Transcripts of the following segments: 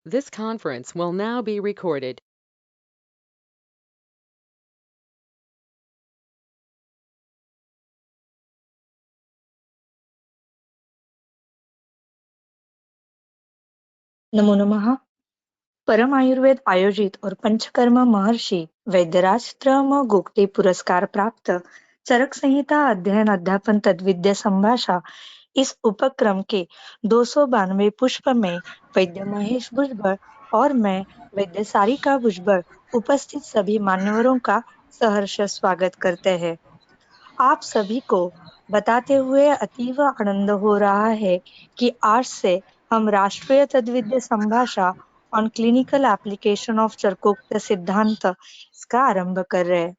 This conference will now be recorded. नमो नमः। परम आयुर्वेद आयोजित और पंचकर्मा महर्षि वैद्यराज त्रम गोगटे पुरस्कार प्राप्त चरक संहिता अध्ययन अध्यापन तद्विद्या संभाषा इस उपक्रम के 292 पुष्प में वैद्य महेश भुजबल और मैं वैद्य सारिका भुजबल उपस्थित सभी मान्यवरों का सहर्ष स्वागत करते हैं। आप सभी को बताते हुए अतीव आनंद हो रहा है कि आज से हम राष्ट्रीय तद्विद्या संभाषा ऑन क्लिनिकल एप्लीकेशन ऑफ चरकोक्त सिद्धांत इसका आरंभ कर रहे हैं।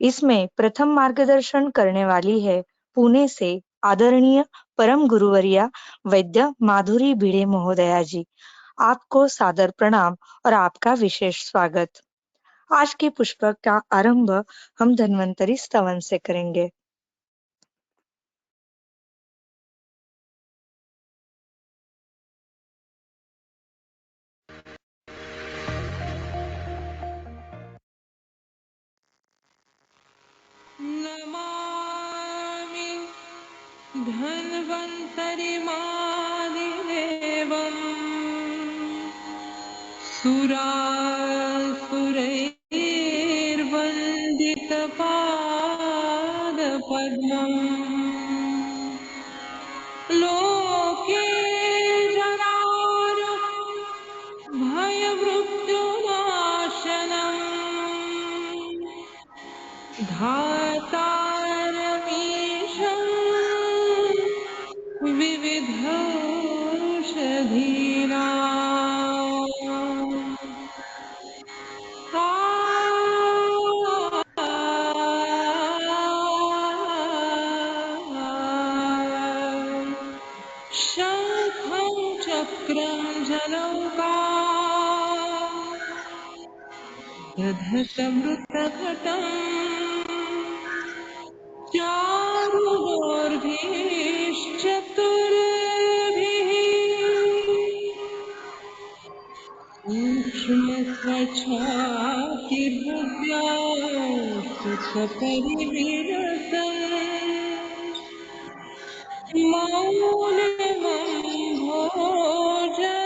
इसमें प्रथम मार्गदर्शन करने वाली है पुणे से आदरणीय परम गुरुवर्या वैद्य माधुरी भिड़े महोदया जी। आपको सादर प्रणाम और आपका विशेष स्वागत। आज के पुष्प का आरंभ हम धन्वंतरी स्तवन से करेंगे। नमामि धन्वन्तरिमादिदेवम् सुरासुरैर्वन्दितपादपद्मम् लोके जरार भयमृत्युनाशनम् धातारमीशं विविधौषधीनाम् शङ्खं चक्रं जनौका दधतमृतघटम् चारुदोर्भिश्चतुर्भिः सूक्ष्मस्वच्छातिर्हृद्या सुखपरिविलसन् मौलिमं भोजनेत्रम्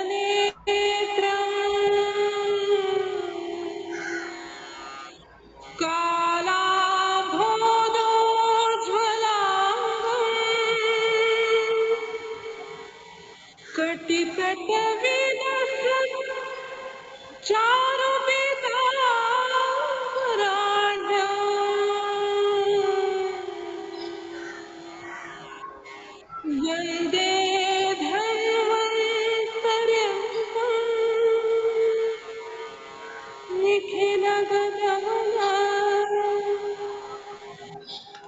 कालाभोदोज्ज्वलाङ्गम् कटितटविलसत् चारुपीताम्बराढ्यम् वन्दे धन्वन्तर्यम्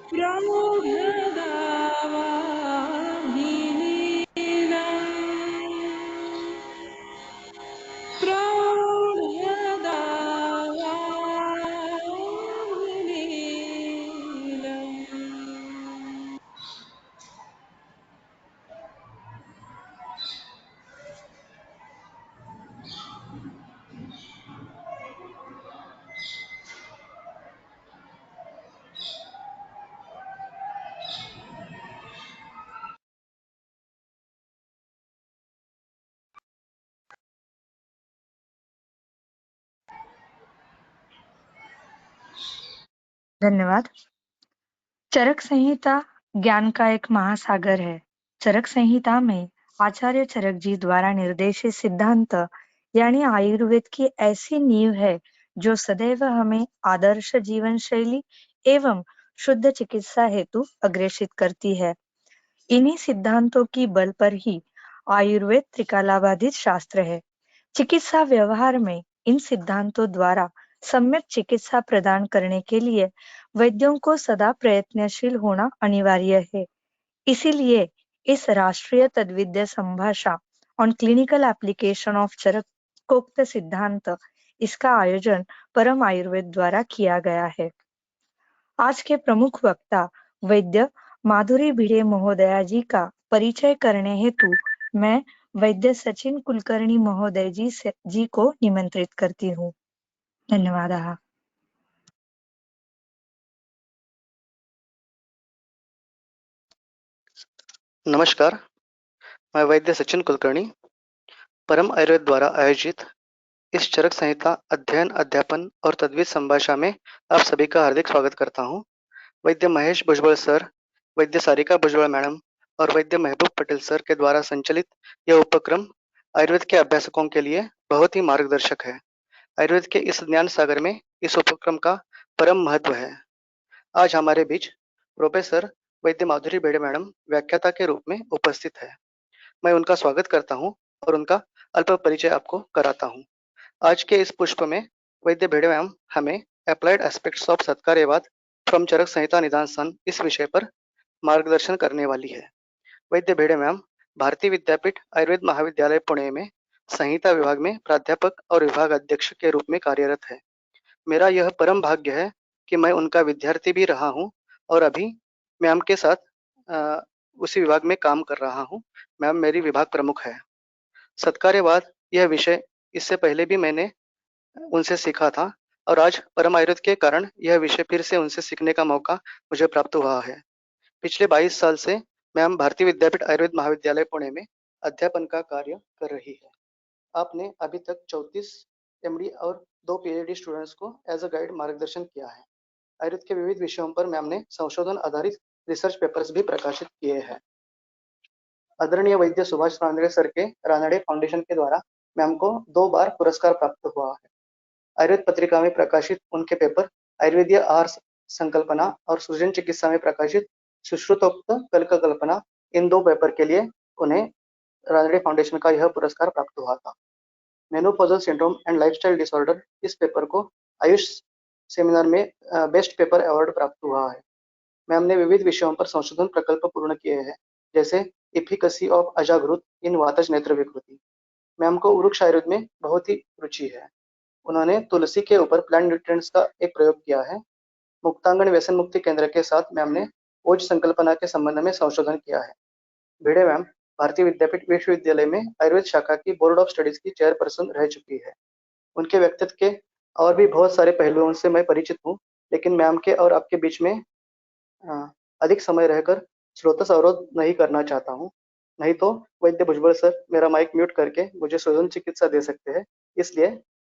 प्रौढदावाभिनीलम् धन्यवाद। चरक संहिता ज्ञान का एक महासागर है। चरक संहिता में आचार्य चरक जी द्वारा निर्देशित सिद्धांत यानी आयुर्वेद की ऐसी नींव है जो सदैव हमें आदर्श जीवन शैली एवं शुद्ध चिकित्सा हेतु अग्रेसित करती है। इन्हीं सिद्धांतों की बल पर ही आयुर्वेद त्रिकालाबाधित शास्त्र है। चिकित्सा व्यवहार में इन सिद्धांतों द्वारा सम्यक चिकित्सा प्रदान करने के लिए वैद्यों को सदा प्रयत्नशील होना अनिवार्य है। इसीलिए इस राष्ट्रीय तद्विद्या संभाषा ऑन क्लिनिकल एप्लीकेशन ऑफ चरकोक्त सिद्धांत इसका आयोजन परम आयुर्वेद द्वारा किया गया है। आज के प्रमुख वक्ता वैद्य माधुरी भिड़े महोदया जी का परिचय करने हेतु मैं वैद्य सचिन कुलकर्णी महोदय जी को निमंत्रित करती हूँ। धन्यवाद। नमस्कार, मैं वैद्य सचिन कुलकर्णी परम आयुर्वेद द्वारा आयोजित इस चरक संहिता अध्ययन अध्यापन और तद्वित संभाषा में आप सभी का हार्दिक स्वागत करता हूं। वैद्य महेश भुजबल सर, वैद्य सारिका भुजबल मैडम और वैद्य महबूब पटेल सर के द्वारा संचालित यह उपक्रम आयुर्वेद के अभ्यासकों के लिए बहुत ही मार्गदर्शक है। आयुर्वेद के इस ज्ञान सागर में इस उपक्रम का परम महत्व है। आज हमारे बीच प्रोफेसर वैद्य माधुरी भेड़े मैडम व्याख्याता के रूप में उपस्थित है। मैं उनका स्वागत करता हूं और उनका अल्प परिचय आपको कराता हूं। आज के इस पुष्प में वैद्य भेड़े मैम हमें अप्लाइड एस्पेक्ट्स ऑफ सत्कार्यवाद फ्रॉम चरक संहिता निदान सन इस विषय पर मार्गदर्शन करने वाली है। वैद्य भेड़े मैम भारतीय विद्यापीठ आयुर्वेद महाविद्यालय पुणे में संहिता विभाग में प्राध्यापक और विभाग अध्यक्ष के रूप में कार्यरत है। मेरा यह परम भाग्य है कि मैं उनका विद्यार्थी भी रहा हूँ और अभी मैम के साथ उसी विभाग में काम कर रहा हूँ। मैम मेरी विभाग प्रमुख है। सत्कार्यवाद यह विषय इससे पहले भी मैंने उनसे सीखा था और आज परम आयुर्वेद के कारण यह विषय फिर से उनसे सीखने का मौका मुझे प्राप्त हुआ है। पिछले 22 साल से मैम भारतीय विद्यापीठ आयुर्वेद महाविद्यालय पुणे में अध्यापन का कार्य कर रही है। आपने अभी तक 34 एमडी और 2 पीएचडी स्टूडेंट्स को एज अ गाइड मार्गदर्शन किया है। आयुर्वेद के विविध विषयों पर मैम ने संशोधन आधारित रिसर्च पेपर्स भी प्रकाशित किए हैं। आदरणीय वैद्य सुभाष रानड़े सर के रानड़े फाउंडेशन के द्वारा मैम को 2 बार पुरस्कार प्राप्त हुआ है। आयुर्वेद पत्रिका में प्रकाशित उनके पेपर आयुर्वेदीय आहार संकल्पना और सृजन चिकित्सा में प्रकाशित सुश्रुतोक्त कल्क कल्पना, इन 2 पेपर के लिए उन्हें रानड़े फाउंडेशन का यह पुरस्कार प्राप्त हुआ था। Menopausal syndrome and lifestyle disorder इस पेपर को आयुष सेमिनार में बेस्ट पेपर अवार्ड प्राप्त हुआ है। मैम ने विविध विषयों पर संशोधन प्रकल्प पूर्ण किए हैं, जैसे इफिकसी ऑफ अजागृत इन वातज नेत्र विकृति। मैम को वृक्ष आयुर्वेद में बहुत ही रुचि है। उन्होंने तुलसी के ऊपर प्लांट न्यूट्रिएंट्स का एक प्रयोग किया है। मुक्तांगन व्यसन मुक्ति केंद्र के साथ मैम ने ओज संकल्पना के संबंध में संशोधन किया है। भिड़े मैम भारतीय विद्यापीठ विश्वविद्यालय में आयुर्वेद शाखा की बोर्ड ऑफ स्टडीज की चेयरपर्सन रह चुकी है। उनके व्यक्तित्व के और भी बहुत सारे पहलुओं से मैं परिचित हूँ, लेकिन मैम के और आपके बीच में अधिक समय रहकर श्रोता अवरोध नहीं करना चाहता हूँ। नहीं तो वैद्य भुजबल सर मेरा माइक म्यूट करके मुझे सृजन चिकित्सा दे सकते हैं। इसलिए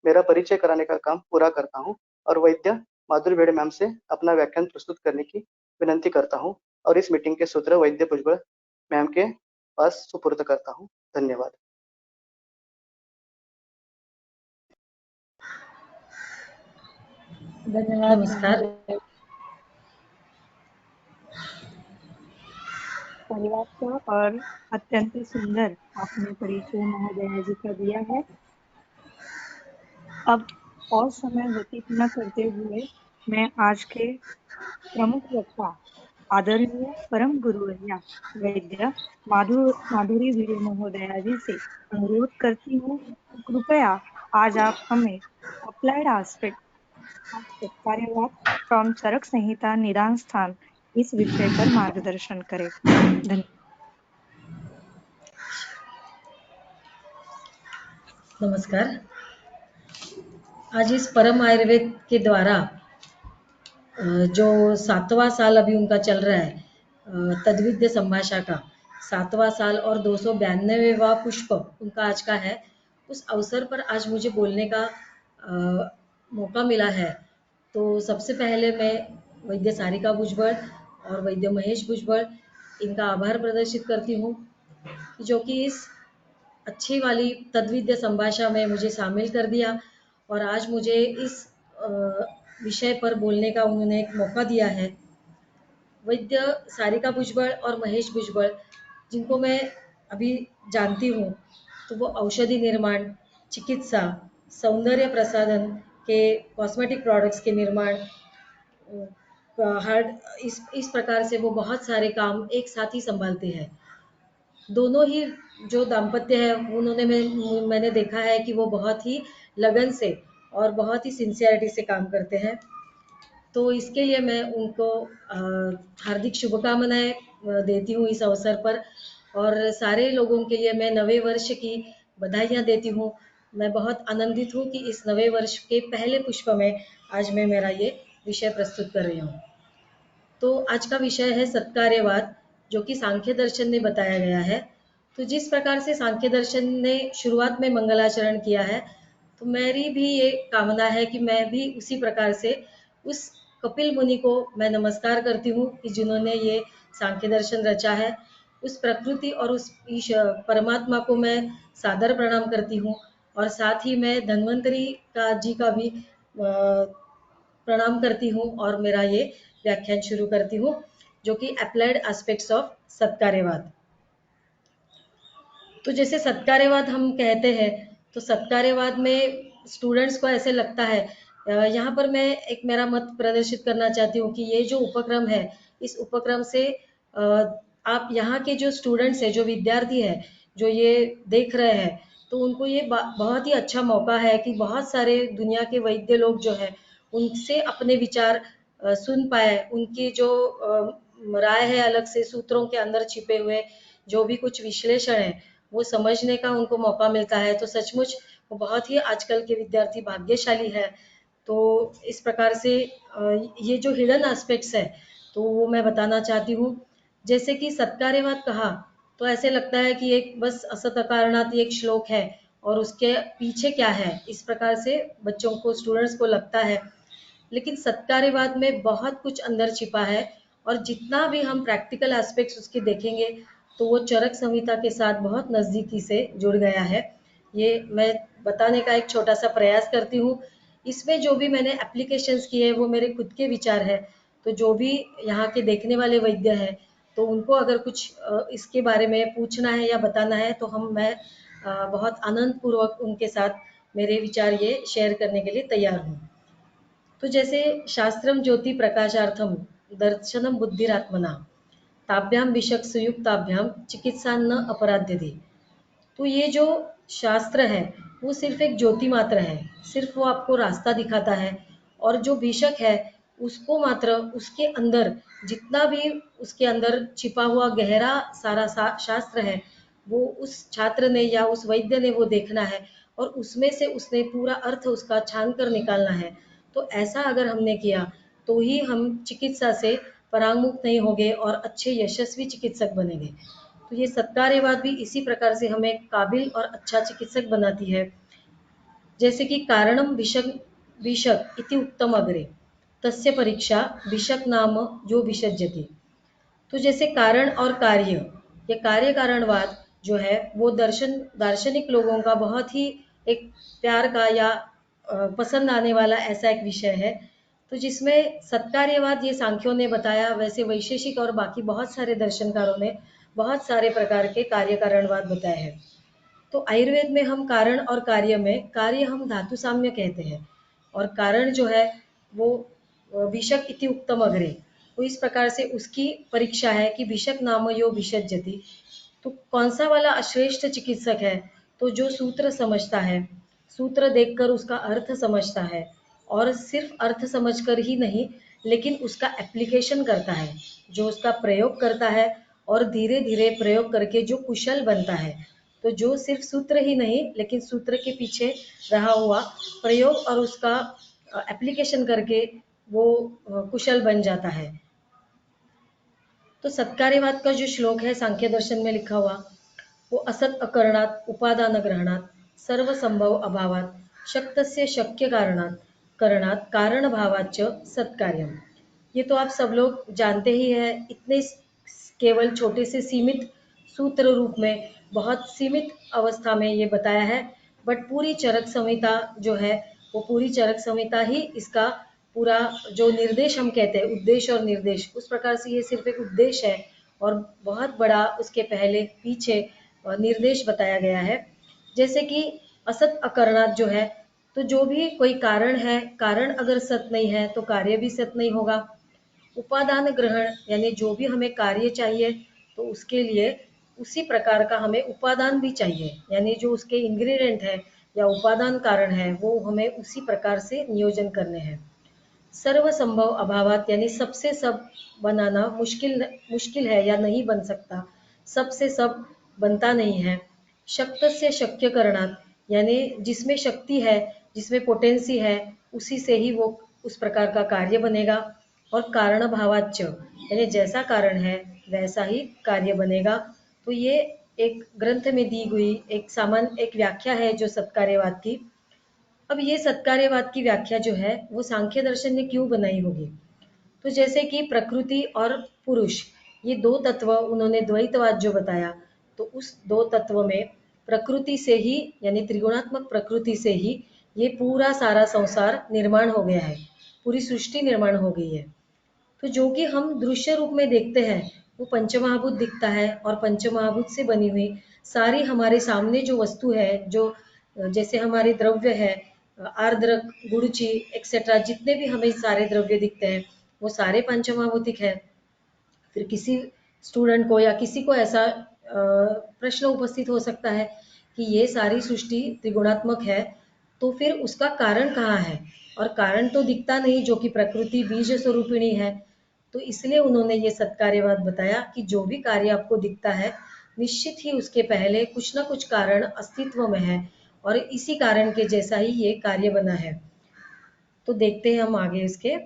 मेरा परिचय कराने का काम पूरा करता हूँ और वैद्य माधुरी भेड़े मैम से अपना व्याख्यान प्रस्तुत करने की विनंती करता हूँ और इस मीटिंग के सूत्र वैद्य भुजबल मैम के पास सुपुर्द करता हूँ। धन्यवाद। धन्यवाद। नमस्कार। पर्याप्त और अत्यंत सुंदर आपने परिचय महोदया जी का दिया है। अब और समय व्यतीत न करते हुए मैं आज के प्रमुख वक्ता आदरणीय परम गुरुवर्या वैद्य माधुरी भिड़े महोदया जी से अनुरोध करती हूँ, कृपया आज आप हमें अप्लाइड एस्पेक्ट कार्यवाद फ्रॉम चरक संहिता निदान स्थान इस विषय पर मार्गदर्शन करें। धन्यवाद। नमस्कार। आज इस परम आयुर्वेद के द्वारा जो 7वां साल अभी उनका चल रहा है तद्विद्य संभाषा का 7वां साल और 292वां पुष्प उनका आज का है। उस अवसर पर आज मुझे बोलने का मौका मिला है। तो सबसे पहले मैं वैद्य सारिका भुजबल और वैद्य महेश भुजबल इनका आभार प्रदर्शित करती हूँ, जो कि इस अच्छी वाली तद्विद्य संभाषा में मुझे शामिल कर दिया और आज मुझे इस विषय पर बोलने का उन्होंने एक मौका दिया है। वैद्य सारिका भुजबल और महेश भुजबल जिनको मैं अभी जानती हूँ, तो वो औषधि निर्माण, चिकित्सा, सौंदर्य प्रसाधन के कॉस्मेटिक प्रोडक्ट्स के निर्माण, हार्ड इस प्रकार से वो बहुत सारे काम एक साथ ही संभालते हैं। दोनों ही जो दाम्पत्य है उन्होंने मैंने देखा है कि वो बहुत ही लगन से और बहुत ही सिंसियरिटी से काम करते हैं। तो इसके लिए मैं उनको हार्दिक शुभकामनाएं देती हूँ इस अवसर पर और सारे लोगों के लिए मैं नवे वर्ष की बधाइयाँ देती हूँ। मैं बहुत आनंदित हूँ कि इस नवे वर्ष के पहले पुष्प में आज मैं मेरा ये विषय प्रस्तुत कर रही हूँ। तो आज का विषय है सत्कार्यवाद, जो कि सांख्य दर्शन ने बताया गया है। तो जिस प्रकार से सांख्य दर्शन ने शुरुआत में मंगलाचरण किया है, तो मेरी भी ये कामना है कि मैं भी उसी प्रकार से उस कपिल मुनि को मैं नमस्कार करती हूँ कि जिन्होंने ये सांख्य दर्शन रचा है। उस प्रकृति और उस परमात्मा को मैं सादर प्रणाम करती हूँ, और साथ ही मैं धन्वंतरी का जी का भी प्रणाम करती हूँ और मेरा ये व्याख्यान शुरू करती हूँ, जो कि अप्लाइड एस्पेक्ट्स ऑफ सत्कार्यवाद। तो जैसे सत्कार्यवाद हम कहते हैं, तो सत्कार्यवाद में स्टूडेंट्स को ऐसे लगता है, यहाँ पर मैं एक मेरा मत प्रदर्शित करना चाहती हूँ कि ये जो उपक्रम है, इस उपक्रम से आप यहाँ के जो स्टूडेंट्स हैं, जो विद्यार्थी हैं, जो ये देख रहे हैं, तो उनको ये बहुत ही अच्छा मौका है कि बहुत सारे दुनिया के वैद्य लोग जो है उनसे अपने विचार सुन पाए, उनकी जो राय है अलग से सूत्रों के अंदर छिपे हुए जो भी कुछ विश्लेषण है वो समझने का उनको मौका मिलता है। तो सचमुच वो बहुत ही आजकल के विद्यार्थी भाग्यशाली है। तो इस प्रकार से ये जो हिडन एस्पेक्ट्स है तो वो मैं बताना चाहती हूँ। जैसे कि सत्कार्यवाद कहा तो ऐसे लगता है कि एक बस असत अकारणात एक श्लोक है और उसके पीछे क्या है, इस प्रकार से बच्चों को स्टूडेंट्स को लगता है। लेकिन सत्कार्यवाद में बहुत कुछ अंदर छिपा है, और जितना भी हम प्रैक्टिकल एस्पेक्ट्स उसके देखेंगे तो वो चरक संहिता के साथ बहुत नज़दीकी से जुड़ गया है। ये मैं बताने का एक छोटा सा प्रयास करती हूँ। इसमें जो भी मैंने एप्लीकेशंस किए वो मेरे खुद के विचार है। तो जो भी यहाँ के देखने वाले वैद्य हैं, तो उनको अगर कुछ इसके बारे में पूछना है या बताना है तो मैं बहुत आनंद पूर्वक उनके साथ मेरे विचार ये शेयर करने के लिए तैयार हूँ। तो जैसे शास्त्रम ज्योति प्रकाशार्थम दर्शनम बुद्धिरात्मना ताभ्याम विषक सुयुक्ताभ्याम चिकित्सा न अपराध्यते। तो ये जो शास्त्र है वो सिर्फ एक ज्योति मात्र है, सिर्फ वो आपको रास्ता दिखाता है। और जो विषक है उसको मात्र उसके अंदर जितना भी उसके अंदर छिपा हुआ गहरा सारा शास्त्र है वो उस छात्र ने या उस वैद्य ने वो देखना है, और उसमें से उसने पूरा अर्थ उसका छान कर निकालना है। तो ऐसा अगर हमने किया तो ही हम चिकित्सा से परांगमुक्त नहीं होंगे और अच्छे यशस्वी चिकित्सक बनेंगे। तो ये सत्कार्यवाद भी इसी प्रकार से हमें काबिल और अच्छा चिकित्सक बनाती है। जैसे कि कारणम विषक विषक इति उत्तम अग्रे तस्य परीक्षा विषक नाम जो विषज्यति। तो जैसे कारण और कार्य, ये कार्य कारणवाद जो है वो दार्शनिक लोगों का बहुत ही एक प्यार का या पसंद आने वाला ऐसा एक विषय है। तो जिसमें सत्कार्यवाद ये सांख्यों ने बताया, वैसे वैशेषिक और बाकी बहुत सारे दर्शनकारों ने बहुत सारे प्रकार के कार्य कारणवाद बताए हैं। तो आयुर्वेद में हम कारण और कार्य में कार्य हम धातु साम्य कहते हैं, और कारण जो है वो विषक इति उत्तम अग्रे, तो इस प्रकार से उसकी परीक्षा है कि विषक नाम यो विषज्यति। तो कौन सा वाला श्रेष्ठ चिकित्सक है, तो जो सूत्र समझता है, सूत्र देखकर उसका अर्थ समझता है, और सिर्फ अर्थ समझकर ही नहीं लेकिन उसका एप्लीकेशन करता है, जो उसका प्रयोग करता है और धीरे धीरे प्रयोग करके जो कुशल बनता है। तो जो सिर्फ सूत्र ही नहीं लेकिन सूत्र के पीछे रहा हुआ प्रयोग और उसका एप्लीकेशन करके वो कुशल बन जाता है। तो सत्कार्यवाद का जो श्लोक है सांख्य दर्शन में लिखा हुआ, वो असत अकरणात उपादान ग्रहणात सर्व संभव अभावात शक्तस्य शक्य कारणात करणात कारण भावाच सत्कार्यम। ये तो आप सब लोग जानते ही हैं। इतने केवल छोटे से सीमित सूत्र रूप में बहुत सीमित अवस्था में ये बताया है, बट पूरी चरक संहिता जो है वो पूरी चरक संहिता ही इसका पूरा जो निर्देश हम कहते हैं, उद्देश्य और निर्देश, उस प्रकार से ये सिर्फ एक उद्देश्य है और बहुत बड़ा उसके पहले पीछे निर्देश बताया गया है। जैसे कि असत अकरणात जो है, तो जो भी कोई कारण है, कारण अगर सत नहीं है तो कार्य भी सत नहीं होगा। उपादान ग्रहण यानी जो भी हमें कार्य चाहिए तो उसके लिए उसी प्रकार का हमें उपादान भी चाहिए, यानी जो उसके इंग्रेडिएंट है या उपादान कारण है वो हमें उसी प्रकार से नियोजन करने हैं। सर्व संभव अभावात यानी सबसे सब बनाना मुश्किल मुश्किल है या नहीं बन सकता। सब से सब बनता नहीं है। शक्तस्य शक्य करणात्, यानी जिसमें शक्ति है, जिसमें पोटेंसी है, उसी से ही वो उस प्रकार का कार्य बनेगा। और कारण भावाच्च, यानी जैसा कारण है वैसा ही कार्य बनेगा। तो ये एक ग्रंथ में दी हुई एक व्याख्या है जो सत्कार्यवाद की। अब ये सत्कार्यवाद की व्याख्या जो है वो सांख्य दर्शन ने क्यों बनाई होगी? तो जैसे कि प्रकृति और पुरुष, ये दो तत्व उन्होंने द्वैतवाद जो बताया, तो उस दो तत्व में प्रकृति से ही, यानी त्रिगुणात्मक प्रकृति से ही ये पूरा सारा संसार निर्माण हो गया है, पूरी सृष्टि निर्माण हो गई है। तो जो कि हम दृश्य रूप में देखते हैं वो पंचमहाभूत दिखता है, और पंचमहाभूत से बनी हुई सारी हमारे सामने जो वस्तु है, जो जैसे हमारे द्रव्य है, आर्द्रक, गुड़ची एक्सेट्रा, जितने भी हमें सारे द्रव्य दिखते हैं वो सारे पंचमहाभूतिक है। फिर किसी स्टूडेंट को या किसी को ऐसा प्रश्न उपस्थित हो सकता है कि ये सारी सृष्टि त्रिगुणात्मक है, तो फिर उसका कारण कहाँ है? और कारण तो दिखता नहीं, जो कि प्रकृति बीज स्वरूपिणी है। तो इसलिए उन्होंने ये सत्कार्यवाद बताया कि जो भी कार्य आपको दिखता है, निश्चित ही उसके पहले कुछ ना कुछ कारण अस्तित्व में है, और इसी कारण के जैसा ही ये कार्य बना है। तो देखते हैं हम आगे इसके।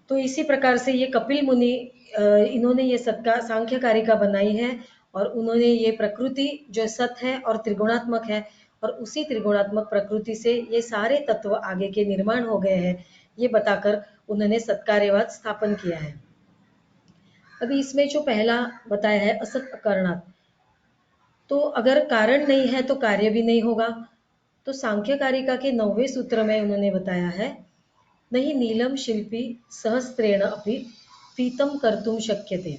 तो इसी प्रकार से ये कपिल मुनि, इन्होंने ये सांख्य कारिका बनाई है, और उन्होंने ये प्रकृति जो सत है और त्रिगुणात्मक है, और उसी त्रिगुणात्मक प्रकृति से ये सारे तत्व आगे के निर्माण हो गए हैं, ये बताकर उन्होंने सत्कार्यवाद स्थापन किया है। अभी इसमें जो पहला बताया है असत अकरणात्, तो अगर कारण नहीं है तो कार्य भी नहीं होगा। तो सांख्य कारिका के 9वें सूत्र में उन्होंने बताया है, नहीं नीलम शिल्पी सहस्त्रेण अपि पीतम कर्तुम शक्यते।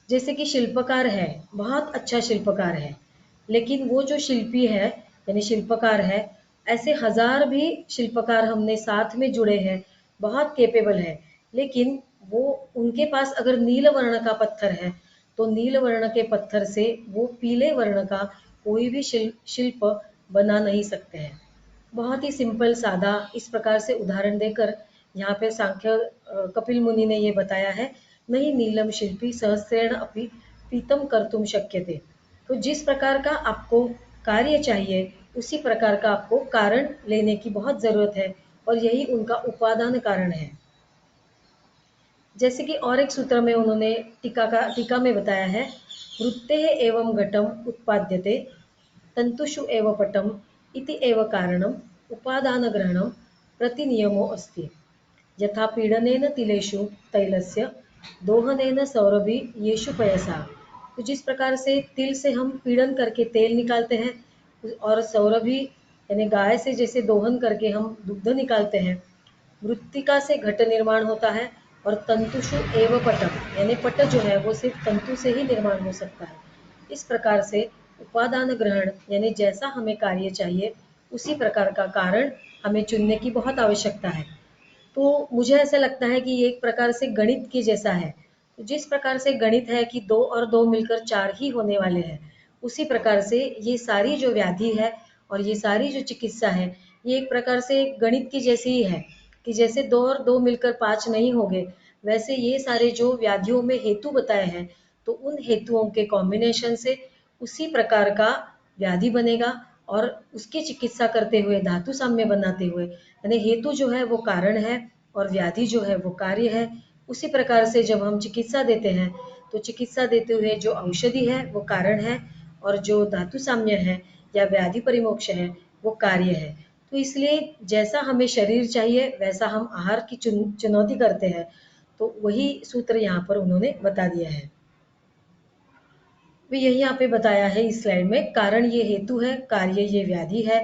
जैसे कि शिल्पकार है, बहुत अच्छा शिल्पकार है, लेकिन वो जो शिल्पी है यानी शिल्पकार है, ऐसे हजार भी शिल्पकार हमने साथ में जुड़े हैं, बहुत केपेबल है, लेकिन वो उनके पास अगर नील वर्ण का पत्थर है तो नील वर्ण के पत्थर से वो पीले वर्ण का कोई भी शिल्प बना नहीं सकते हैं। बहुत ही सिंपल सादा इस प्रकार से उदाहरण देकर यहाँ पे कपिल मुनि ने ये बताया है, नहीं नीलम शिल्पी सहस्रेण अपि पीतम कर्तुम शक्यते। तो जिस प्रकार का आपको कार्य चाहिए उसी प्रकार का आपको कारण लेने की बहुत जरूरत है, और यही उनका उपादान कारण है। जैसे कि और एक सूत्र में उन्होंने टीका में बताया है, वृत्ते एवं घटम उत्पाद्यते तंतुषु एव पटम इति एव कारणम उपादान ग्रहणम प्रतिनियमो अस्ति। यथा पीडनेन तिलेषु तैलस्य दोहनेन सौरभि येषु पयसा। तो जिस प्रकार से तिल से हम पीड़न करके तेल निकालते हैं, और सौरभि यानी गाय से जैसे दोहन करके हम दुग्ध निकालते हैं, मृत्तिका से घट निर्माण होता है, और तंतुषु एव पटम यानी पट जो है वो सिर्फ तंतु से ही निर्माण हो सकता है। इस प्रकार से उपादान ग्रहण यानी जैसा हमें कार्य चाहिए उसी प्रकार का कारण हमें चुनने की बहुत आवश्यकता है। तो मुझे ऐसा लगता है कि ये एक प्रकार से गणित के जैसा है। तो जिस प्रकार से गणित है कि 2 और 2 मिलकर 4 ही होने वाले हैं, उसी प्रकार से ये सारी जो व्याधि है और ये सारी जो चिकित्सा है, ये एक प्रकार से गणित की जैसी ही है कि जैसे 2 और 2 मिलकर 5 नहीं होंगे, वैसे ये सारे जो व्याधियों में हेतु बताए हैं, तो उन हेतुओं के कॉम्बिनेशन से उसी प्रकार का व्याधि बनेगा, और उसकी चिकित्सा करते हुए धातु साम्य बनाते हुए, यानी हेतु जो है वो कारण है और व्याधि जो है वो कार्य है। उसी प्रकार से जब हम चिकित्सा देते हैं तो चिकित्सा देते हुए जो औषधि है वो कारण है, और जो धातु साम्य है या व्याधि परिमोक्ष है वो कार्य है। तो इसलिए जैसा हमें शरीर चाहिए वैसा हम आहार की चुनौती करते हैं। तो वही सूत्र यहाँ पर उन्होंने बता दिया है। यही यहाँ पे बताया है इस स्लाइड में, कारण ये हेतु है, कार्य ये व्याधि है।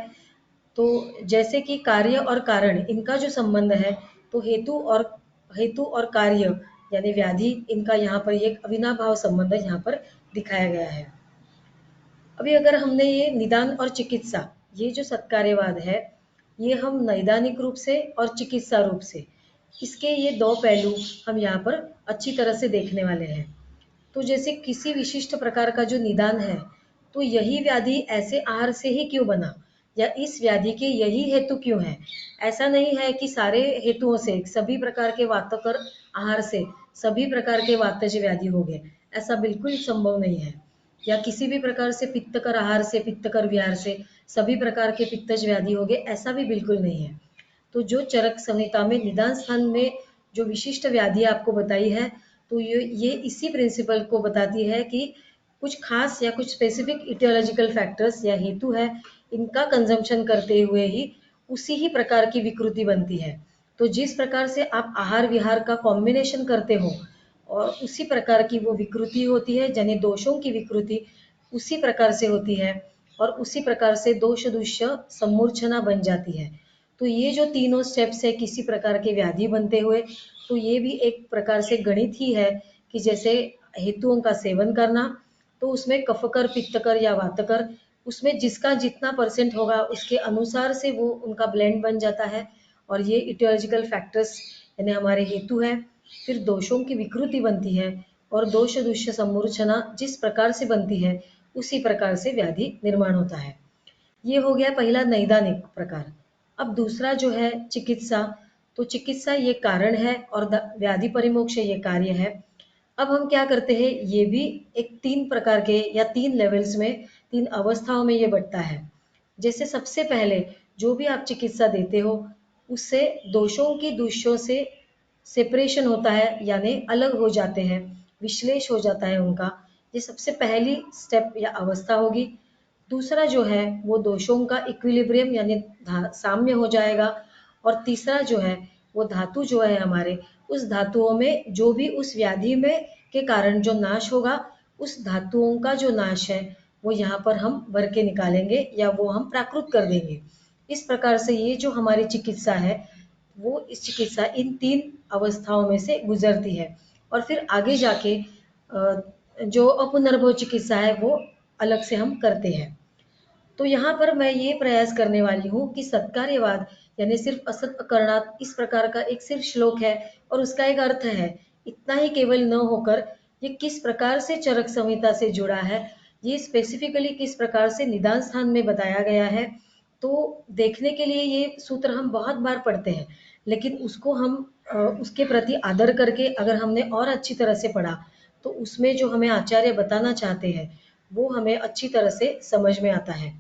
तो जैसे कि कार्य और कारण इनका जो संबंध है, तो हेतु और कार्य यानी व्याधि, इनका यहाँ पर एक अविनाभाव संबंध यहाँ पर दिखाया गया है। अभी अगर हमने ये निदान और चिकित्सा, ये जो सत्कार्यवाद है, ये हम नैदानिक रूप से और चिकित्सा रूप से, इसके ये 2 पहलू हम यहाँ पर अच्छी तरह से देखने वाले हैं। तो जैसे किसी विशिष्ट प्रकार का जो निदान है, तो यही व्याधि ऐसे आहार से ही क्यों बना, या इस व्याधि के यही हेतु क्यों है। ऐसा नहीं है कि सारे हेतुओं से, सभी प्रकार के वातकर आहार से सभी प्रकार के वातज व्याधि हो गए, ऐसा बिल्कुल संभव नहीं है। या किसी भी प्रकार से पित्तकर आहार से, पित्तकर विहार से सभी प्रकार के पित्तज व्याधि हो गए, ऐसा भी बिल्कुल नहीं है। तो जो चरक संहिता में निदान स्थान में जो विशिष्ट व्याधि आपको बताई है, तो ये इसी प्रिंसिपल को बताती है कि कुछ खास या कुछ स्पेसिफिक इटियोलॉजिकल फैक्टर्स या हेतु है, इनका कंजम्पशन करते हुए ही उसी ही प्रकार की विकृति बनती है। तो जिस प्रकार से आप आहार विहार का कॉम्बिनेशन करते हो और उसी प्रकार की वो विकृति होती है, जनित दोषों की विकृति उसी प्रकार से होती है और उसी प्रकार से दोष दुष्य सम्मूर्छना बन जाती है। तो ये जो तीनों स्टेप्स है किसी प्रकार के व्याधि बनते हुए, तो ये भी एक प्रकार से गणित ही है कि जैसे हेतुओं का सेवन करना, तो उसमें कफकर, पित्तकर या वातकर, उसमें जिसका जितना परसेंट होगा उसके अनुसार से वो उनका ब्लेंड बन जाता है और ये इटियोलॉजिकल फैक्टर्स यानी हमारे हेतु है। फिर दोषों की विकृति बनती है और दोष दुष्य सम्मूर्छना जिस प्रकार से बनती है उसी प्रकार से व्याधि निर्माण होता है। ये हो गया पहला नैदानिक प्रकार। अब दूसरा जो है चिकित्सा, तो चिकित्सा ये कारण है और व्याधि परिमोक्ष ये कार्य है। अब हम क्या करते हैं, ये भी एक 3 प्रकार के या 3 लेवल्स में, 3 अवस्थाओं में ये बंटता है। जैसे सबसे पहले जो भी आप चिकित्सा देते हो उससे दोषों की दुष्यों से सेपरेशन होता है, यानी अलग हो जाते हैं, विश्लेष हो जाता है उनका। ये सबसे पहली स्टेप या अवस्था होगी। दूसरा जो है वो दोषों का इक्विलिब्रियम यानी साम्य हो जाएगा। और तीसरा जो है वो धातु जो है हमारे, उस धातुओं में जो भी उस व्याधि में के कारण जो नाश होगा, उस धातुओं का जो नाश है वो यहाँ पर हम भर के निकालेंगे या वो हम प्राकृत कर देंगे। इस प्रकार से ये जो हमारी चिकित्सा है वो इस चिकित्सा इन 3 अवस्थाओं में से गुजरती है। और फिर आगे जाके जो अपुनर्भव चिकित्सा है वो अलग से हम करते हैं। तो यहाँ पर मैं ये प्रयास करने वाली हूँ कि सत्कार्यवाद यानी सिर्फ असत अकरणात् इस प्रकार का एक सिर्फ श्लोक है और उसका एक अर्थ है, इतना ही केवल न होकर ये किस प्रकार से चरक संहिता से जुड़ा है, ये स्पेसिफिकली किस प्रकार से निदान स्थान में बताया गया है। तो देखने के लिए ये सूत्र हम बहुत बार पढ़ते हैं, लेकिन उसको हम उसके प्रति आदर करके अगर हमने और अच्छी तरह से पढ़ा तो उसमें जो हमें आचार्य बताना चाहते हैं वो हमें अच्छी तरह से समझ में आता है।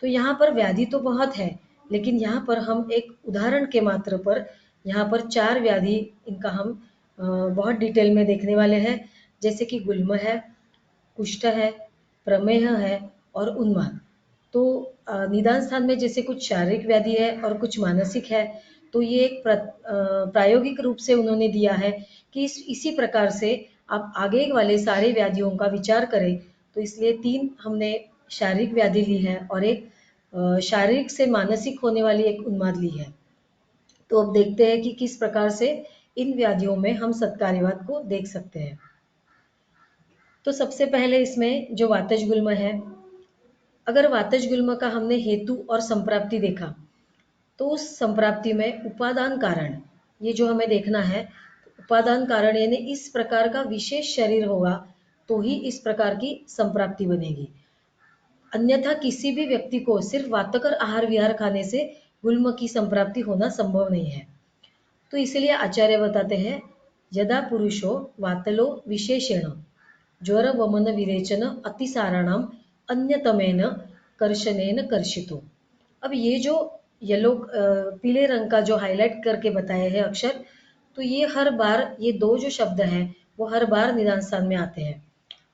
तो यहाँ पर व्याधि तो बहुत है, लेकिन यहाँ पर हम एक उदाहरण के मात्र पर यहाँ पर 4 व्याधि इनका हम बहुत डिटेल में देखने वाले हैं। जैसे कि गुल्म है, कुष्ठ है, प्रमेह है और उन्माद। तो निदान स्थान में जैसे कुछ शारीरिक व्याधि है और कुछ मानसिक है, तो ये एक प्रायोगिक रूप से उन्होंने दिया है कि इसी प्रकार से आप आगे वाले सारे व्याधियों का विचार करें। तो इसलिए 3 हमने शारीरिक व्याधि ली है और एक शारीरिक से मानसिक होने वाली एक उन्माद ली है। तो अब देखते हैं कि किस प्रकार से इन व्याधियों में हम सत्कार्यवाद को देख सकते हैं। तो सबसे पहले इसमें जो वातज गुल्म है, अगर वातज गुल्म का हमने हेतु और संप्राप्ति देखा, तो उस संप्राप्ति में उपादान कारण, ये जो हमें देखना है, उपादान कारण यानी इस प्रकार का विशेष शरीर होगा तो ही इस प्रकार की संप्राप्ति बनेगी। अन्यथा किसी भी व्यक्ति को सिर्फ वातकर आहार विहार खाने से गुल्म की संप्राप्ति होना संभव नहीं है। तो इसलिए आचार्य बताते हैं, यदा पुरुषो वातलो विशेषेण ज्वर वमन विरेचन अतिसाराणाम अन्यतमेन कर्षणेन कर्षितो। अब ये जो येलो पीले रंग का जो हाईलाइट करके बताए हैं अक्षर, तो ये हर बार ये 2 जो शब्द हैं वो हर बार निदान स्थान में आते हैं।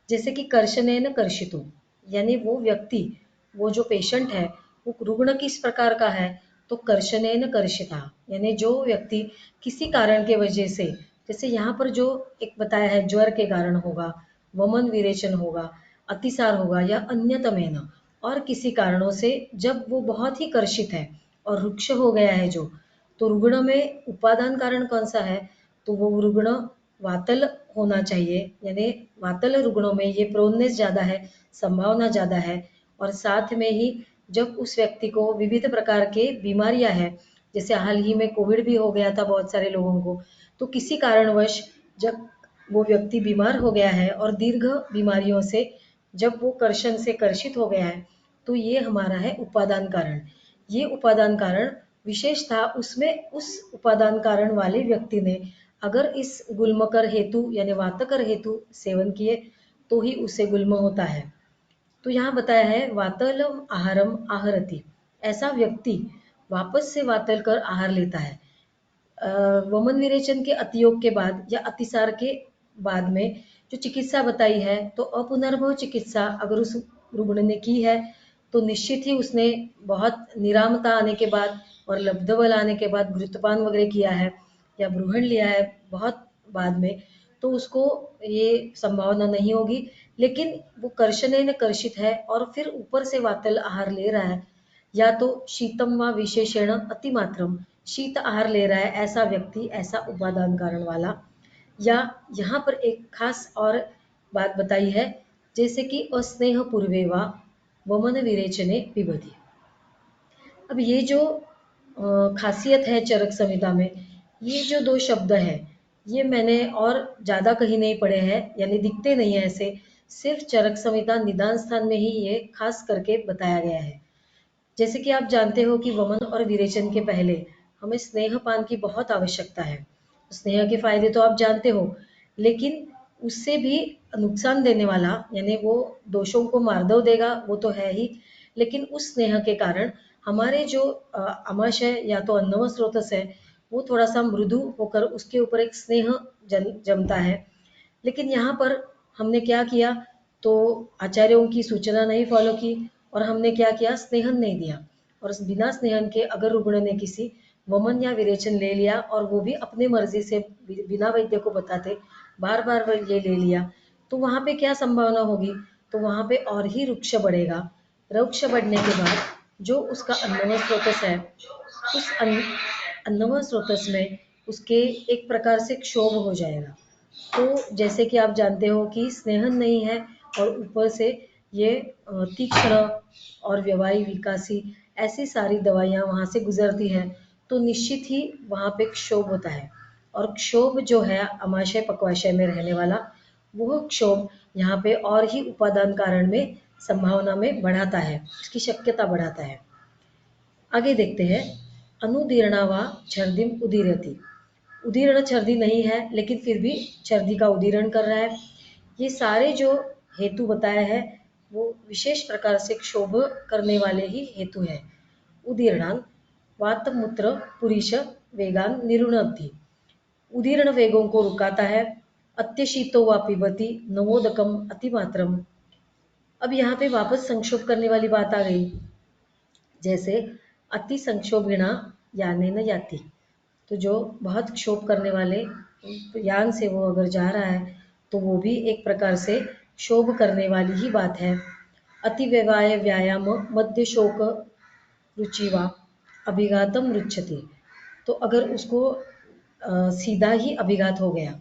जैसे कि कर्षणेन कर्षितो यानी वो व्यक्ति, वो जो पेशेंट है वो रुग्ण किस प्रकार का है, तो कर्षणेन कर्षिता यानी जो व्यक्ति किसी कारण के वजह से, जैसे यहाँ पर जो एक बताया है ज्वर के कारण होगा, वमन विरेचन होगा, अतिसार होगा या अन्यतमेन और किसी कारणों से जब वो बहुत ही कर्षित है और रुक्ष हो गया है जो, तो रुग्ण में उपादान कारण कौन सा है, तो वो रुग्ण वातल होना चाहिए। यानी वातल रुग्णों में ये प्रोननेस ज़्यादा है, संभावना ज़्यादा है। और साथ में ही जब उस व्यक्ति को विविध प्रकार के बीमारियां हैं, जैसे हाल ही में कोविड भी हो गया था बहुत सारे लोगों को, तो किसी कारणवश जब वो व्यक्ति बीमार हो गया है और दीर्घ बीमारियों से जब वो कर्षण से कर्षित हो गया है, तो ये हमारा है उपादान कारण। ये उपादान कारण विशेष था, उसमें उस उपादान कारण वाले व्यक्ति ने अगर इस गुल्मकर हेतु यानी वातकर हेतु सेवन किए तो ही उसे गुल्म होता है। तो यहाँ बताया है वातलम आहारम आहरति, ऐसा व्यक्ति वापस से वातल कर आहार लेता है। वमन विरेचन के अतियोग के बाद या अतिसार के बाद में जो चिकित्सा बताई है, तो अपुनर्भव चिकित्सा अगर उस रुग्ण ने की है तो निश्चित ही उसने बहुत निरामता आने के बाद और लब्ध बल आने के बाद घृतपान वगैरह किया है या ब्रूहण लिया है बहुत बाद में, तो उसको ये संभावना नहीं होगी। लेकिन वो कर्शने न कर्षित है और फिर ऊपर से वातल आहार ले रहा है, या तो शीतम व विशेषण अतिमात्रम, शीत आहार ले रहा है ऐसा व्यक्ति, ऐसा उपादान कारण वाला। या यहाँ पर एक खास और बात बताई है, जैसे कि अस्नेह पूर्वे वा वमन विरेचने पिबती। अब ये जो खासियत है चरक संहिता में, ये जो दो शब्द है ये मैंने और ज़्यादा कहीं नहीं पढ़े हैं, यानी दिखते नहीं है ऐसे, सिर्फ चरक संहिता निदान स्थान में ही ये खास करके बताया गया है। जैसे कि आप जानते हो कि वमन और विरेचन के पहले हमें स्नेहपान की बहुत आवश्यकता है। स्नेह के फायदे तो आप जानते हो, लेकिन उससे भी नुकसान देने वाला, यानी वो दोषों को मार्दव देगा वो तो है ही, लेकिन उस स्नेह के कारण हमारे जो आमाशय या तो अन्नव स्रोतस है वो थोड़ा सा मृदु होकर उसके ऊपर एक स्नेह जमता है। लेकिन यहाँ पर हमने क्या किया, तो आचार्यों की सूचना नहीं फॉलो की और हमने क्या किया, स्नेहन नहीं दिया। और बिना स्नेहन के अगर रुग्ण ने किसी वमन या विरेचन ले लिया और वो भी अपनी मर्जी से बिना वैद्य को बताते बार बार ये ले लिया, तो वहाँ पे क्या संभावना होगी, तो वहाँ पे और ही रुक्ष बढ़ेगा। रुक्ष बढ़ने के बाद जो उसका अन्नव स्रोतस है, उस अन्नव स्रोतस में उसके एक प्रकार से क्षोभ हो जाएगा। तो जैसे कि आप जानते हो कि स्नेहन नहीं है और ऊपर से ये तीक्ष्ण और व्यवाही विकासी ऐसी सारी दवाइयाँ वहाँ से गुजरती हैं, तो निश्चित ही वहाँ पे क्षोभ होता है। और क्षोभ जो है अमाशय पक्वाशय में रहने वाला, वो क्षोभ यहाँ पे और ही उपादान कारण में संभावना में बढ़ाता है, उसकी शक्यता बढ़ाता है। आगे देखते हैं, अनुदीर्णा व छर्दिम उदीरती। उदीर्ण छर्दी नहीं है लेकिन फिर भी छर्दी का उदीरण कर रहा है। ये सारे जो हेतु बताए हैं वो विशेष प्रकार से क्षोभ करने वाले ही हेतु है। उदीर्णान वात मूत्र पुरीश वेगान निरुणद्धि, उदीर्ण वेगों को रुकाता है। अत्यशीतो व पिबती नवोदकम अतिमात्रम। अब यहाँ पे वापस संक्षोभ करने वाली बात आ गई, जैसे अति संक्षोभिणा याने न याति, तो जो बहुत क्षोभ करने वाले यान से वो अगर जा रहा है तो वो भी एक प्रकार से क्षोभ करने वाली ही बात है। अति व्यवाय व्यायाम मध्य शोक रुचिवा अभिघातम रुच्छति, तो अगर उसको सीधा ही अभिघात हो गया,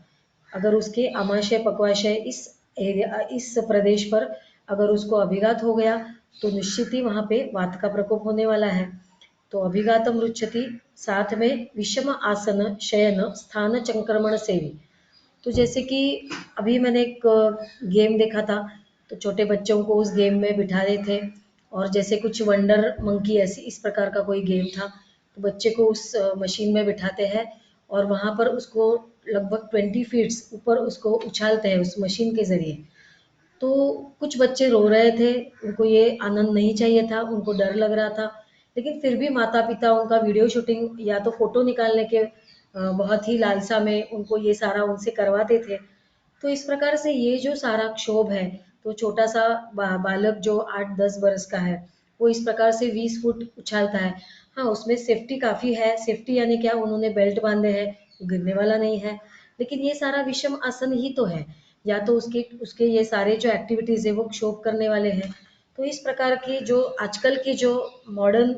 अगर उसके आमाशय पक्वाशय इस एरिया इस प्रदेश पर अगर उसको अभिघात हो गया तो निश्चित ही वहाँ पे वात का प्रकोप होने वाला है। तो अभिघातम रुच्छति, साथ में विषम आसन शयन स्थान चंक्रमण सेवी। तो जैसे कि अभी मैंने एक गेम देखा था, तो छोटे बच्चों को उस गेम में बिठा रहे थे और जैसे कुछ वंडर मंकी ऐसी इस प्रकार का कोई गेम था, तो बच्चे को उस मशीन में बिठाते हैं और वहाँ पर उसको लगभग 20 फीट्स ऊपर उसको उछालते हैं उस मशीन के ज़रिए। तो कुछ बच्चे रो रहे थे, उनको ये आनंद नहीं चाहिए था, उनको डर लग रहा था, लेकिन फिर भी माता पिता उनका वीडियो शूटिंग या तो फोटो निकालने के बहुत ही लालसा में उनको ये सारा उनसे करवाते थे। तो इस प्रकार से ये जो सारा क्षोभ है, तो छोटा सा बालक जो 8-10 बरस का है वो इस प्रकार से 20 फुट उछालता है। हाँ, उसमें सेफ्टी काफ़ी है, सेफ्टी यानी क्या, उन्होंने बेल्ट बांधे हैं, गिरने वाला नहीं है, लेकिन ये सारा विषम आसन ही तो है, या तो उसके उसके ये सारे जो एक्टिविटीज़ है वो क्षोभ करने वाले हैं। तो इस प्रकार की जो आजकल की जो मॉडर्न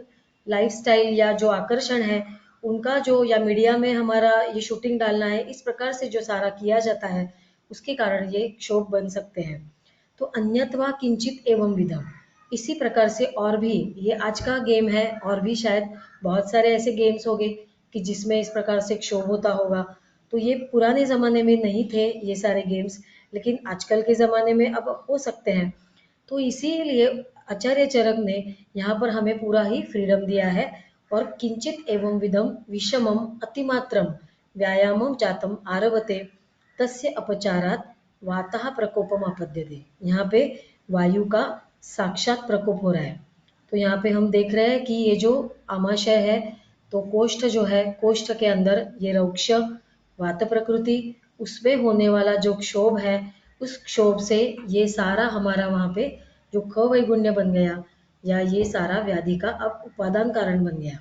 लाइफस्टाइल या जो आकर्षण है उनका जो, या मीडिया में हमारा ये शूटिंग डालना है, इस प्रकार से जो सारा किया जाता है उसके कारण ये क्षोभ बन सकते हैं। तो अन्यत्वा किंचित एवं विधम, इसी प्रकार से और भी, ये आज का गेम है और भी शायद बहुत सारे ऐसे गेम्स होंगे कि जिसमें इस प्रकार से क्षोभ होता होगा। तो ये पुराने ज़माने में नहीं थे ये सारे गेम्स, लेकिन आजकल के ज़माने में अब हो सकते हैं। तो इसीलिए आचार्य चरक ने यहाँ पर हमें पूरा ही फ्रीडम दिया है। और किंचित एवं विधम विषमम अतिमात्रम व्यायामम जातम आरभते तस्य अपचारात वातः प्रकोपम आपद्यते। यहाँ पे वायु का साक्षात प्रकोप हो रहा है। तो यहाँ पे हम देख रहे हैं कि ये जो आमाशय है, तो कोष्ठ जो है, कोष्ठ के अंदर ये रौक्ष वात प्रकृति, उसमें होने वाला जो क्षोभ है, उस क्षोभ से ये सारा हमारा वहाँ पे जो खवैगुण्य बन गया, या ये सारा व्याधि का अब उपादान कारण बन गया।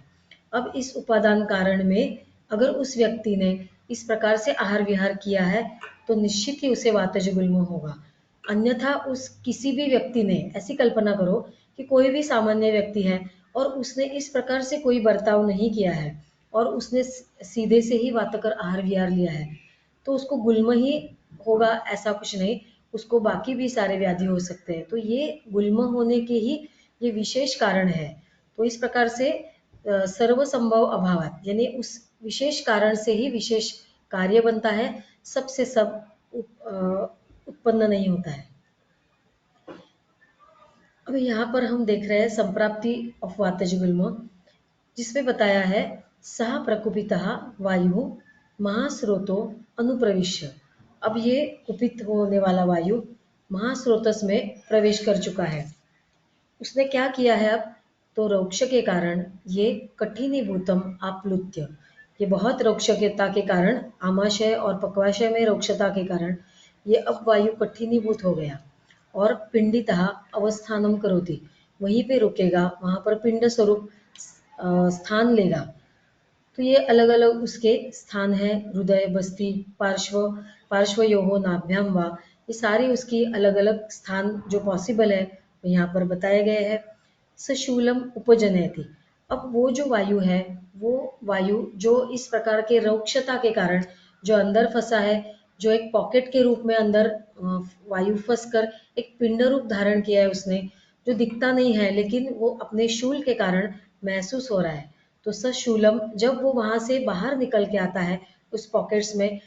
अब इस उपादान कारण में अगर उस व्यक्ति ने इस प्रकार से आहार विहार किया है तो निश्चित ही उसे वातज गुल्म होगा। अन्यथा उस किसी भी व्यक्ति ने, ऐसी कल्पना करो कि कोई भी सामान्य व्यक्ति है और उसने इस प्रकार से कोई बर्ताव नहीं किया है और उसने सीधे से ही वातकर आहार विहार लिया है, तो उसको गुल्म ही होगा ऐसा कुछ नहीं, उसको बाकी भी सारे व्याधि हो सकते हैं। तो ये गुल्म होने के ही ये विशेष कारण है। तो इस प्रकार से सर्व संभव अभावात, यानी उस विशेष कारण से ही विशेष कार्य बनता है, सबसे सब उत्पन्न नहीं होता है। अब यहाँ पर हम देख रहे हैं संप्राप्ति ऑफ वातज गुल्म, जिसमें बताया है सह प्रकुपितः वायु महास्रोतो अनुप्रविश्य। अब ये कुपित होने वाला वायु महास्रोतस में प्रवेश कर चुका है। उसने क्या किया है अब, तो रौक्ष के कारण ये कठिनीभूतम आप्लुत्य, ये बहुत रौक्षता के कारण, आमाशय और पक्वाशय में रौक्षता के कारण ये अब वायु कठिनीभूत हो गया और पिंडितः अवस्थानम करोति, वहीं पे रुकेगा, वहां पर पिंड स्वरूप स्थान लेगा। तो ये अलग अलग उसके स्थान है, हृदय, बस्ती, पार्श्वयोः नाभ्याम वा, ये सारी उसकी अलग अलग स्थान जो पॉसिबल है वो यहाँ पर बताए गए हैं। सशूलम उपजनयति, अब वो जो वायु है, वो वायु जो इस प्रकार के रौक्षता के कारण जो अंदर फंसा है, जो एक पॉकेट के रूप में अंदर वायु फंस कर एक पिंड रूप धारण किया है उसने, जो दिखता नहीं है लेकिन वो अपने शूल के कारण महसूस हो रहा है। तो सशूलम, जब वो वहां से बाहर निकल के आता है उस पॉकेट्स में,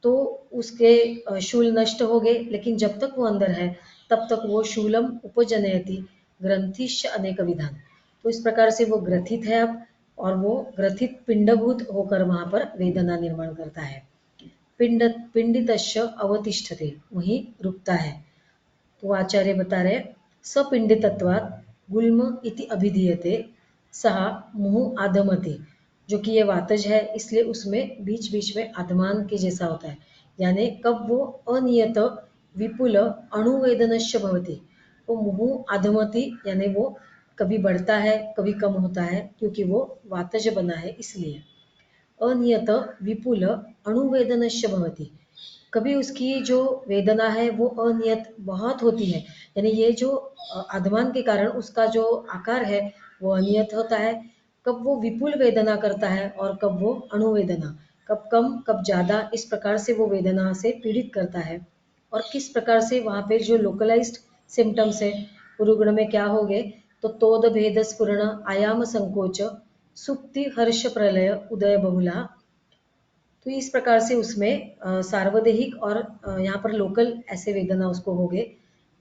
तो उसके शूल नष्ट हो गए, लेकिन जब तक वो अंदर है तब तक वो शूलम उपजनयति ग्रंथिश्च अनेक विधान। तो इस प्रकार से वो ग्रथित है अब, और वो ग्रथित पिंडभूत होकर वहां पर वेदना निर्माण करता है। पिंडितश्च अवतिष्ठते, वहीं रुकता है। तो आचार्य बता रहे सपिंडितत्वात् गुल्म इति अभिधीयते सह मुहुः आधमति, जो कि ये वातज है इसलिए उसमें बीच बीच में आधमान के जैसा होता है, यानी कब वो अनियत विपुल अणुवेदनश्च भवति, वो मुहुः आधमति यानी वो कभी बढ़ता है कभी कम होता है, क्योंकि वो वातज बना है इसलिए। अनियत विपुल अणुवेदनश्च भवति, कभी उसकी जो वेदना है वो अनियत बहुत होती है, यानी ये जो आधमान के कारण उसका जो आकार है वो अनियत होता है। कब वो विपुल वेदना करता है और कब वो अणुवेदना, कब कम कब ज़्यादा, इस प्रकार से वो वेदना से पीड़ित करता है। और किस प्रकार से वहाँ पे जो लोकलाइज्ड सिम्टम्स है पुरुगुण में क्या हो गए, तो तोद भेद स्फुरण आयाम संकोच सुप्ति हर्ष प्रलय उदय बहुला। तो इस प्रकार से उसमें सार्वदेहिक और यहाँ पर लोकल ऐसे वेदना उसको हो गए।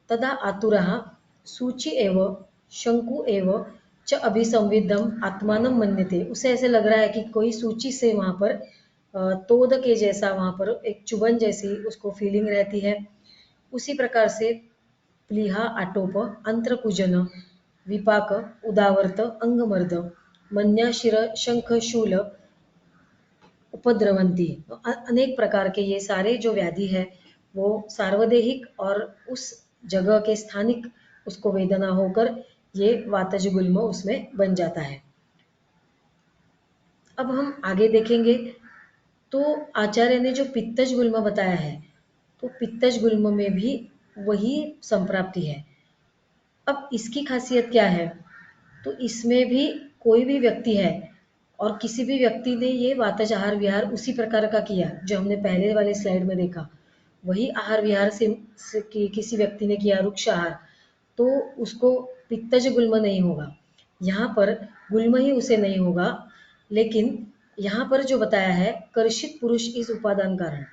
तदा आतुरः सूचि एव शंकु एव च अभिसंविदम आत्मानं मन्यते, उसे ऐसे लग रहा है कि कोई सूची से वहाँ पर तोद के जैसा वहाँ पर एक चुभन जैसी उसको फीलिंग रहती है। उसी प्रकार से प्लीहा आटोप अंत्रकुजन विपाक उदावर्त अंगमर्द मन्या शिर शंख शूल उपद्रवंती। तो अनेक प्रकार के ये सारे जो व्याधि है वो सार्वदेहिक और उस जगह के स्थानिक उसको वेदना होकर ये वातज गुल्म उसमें बन जाता है। अब हम आगे देखेंगे तो आचार्य ने जो पित्तज गुल्म बताया है, तो पित्तज गुल्म में भी वही संप्राप्ति है। अब इसकी खासियत क्या है, तो इसमें भी कोई भी व्यक्ति है और किसी भी व्यक्ति ने ये वातज आहार विहार उसी प्रकार का किया जो हमने पहले वाले स्लाइड में देखा, वही आहार विहार से किसी व्यक्ति ने किया रुक्ष आहार, तो उसको पित्तज गुल्म नहीं होगा। यहाँ पर गुल्म ही उसे नहीं होगा, लेकिन यहाँ पर जो बताया है कर्षित पुरुष इस उपादान कारण,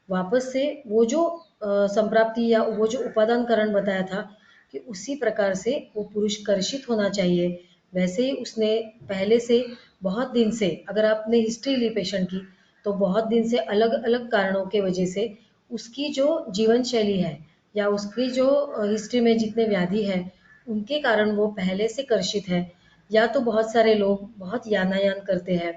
वापस से वो जो संप्राप्ति या वो जो उपादान कारण बताया था कि उसी प्रकार से वो पुरुष कर्षित होना चाहिए, वैसे ही उसने पहले से बहुत दिन से, अगर आपने हिस्ट्री ली पेशेंट की, तो बहुत दिन से अलग अलग कारणों के वजह से उसकी जो जीवन शैली है या उसकी जो हिस्ट्री में जितने व्याधि है उनके कारण वो पहले से कर्षित है, या तो बहुत सारे लोग बहुत यानायान करते हैं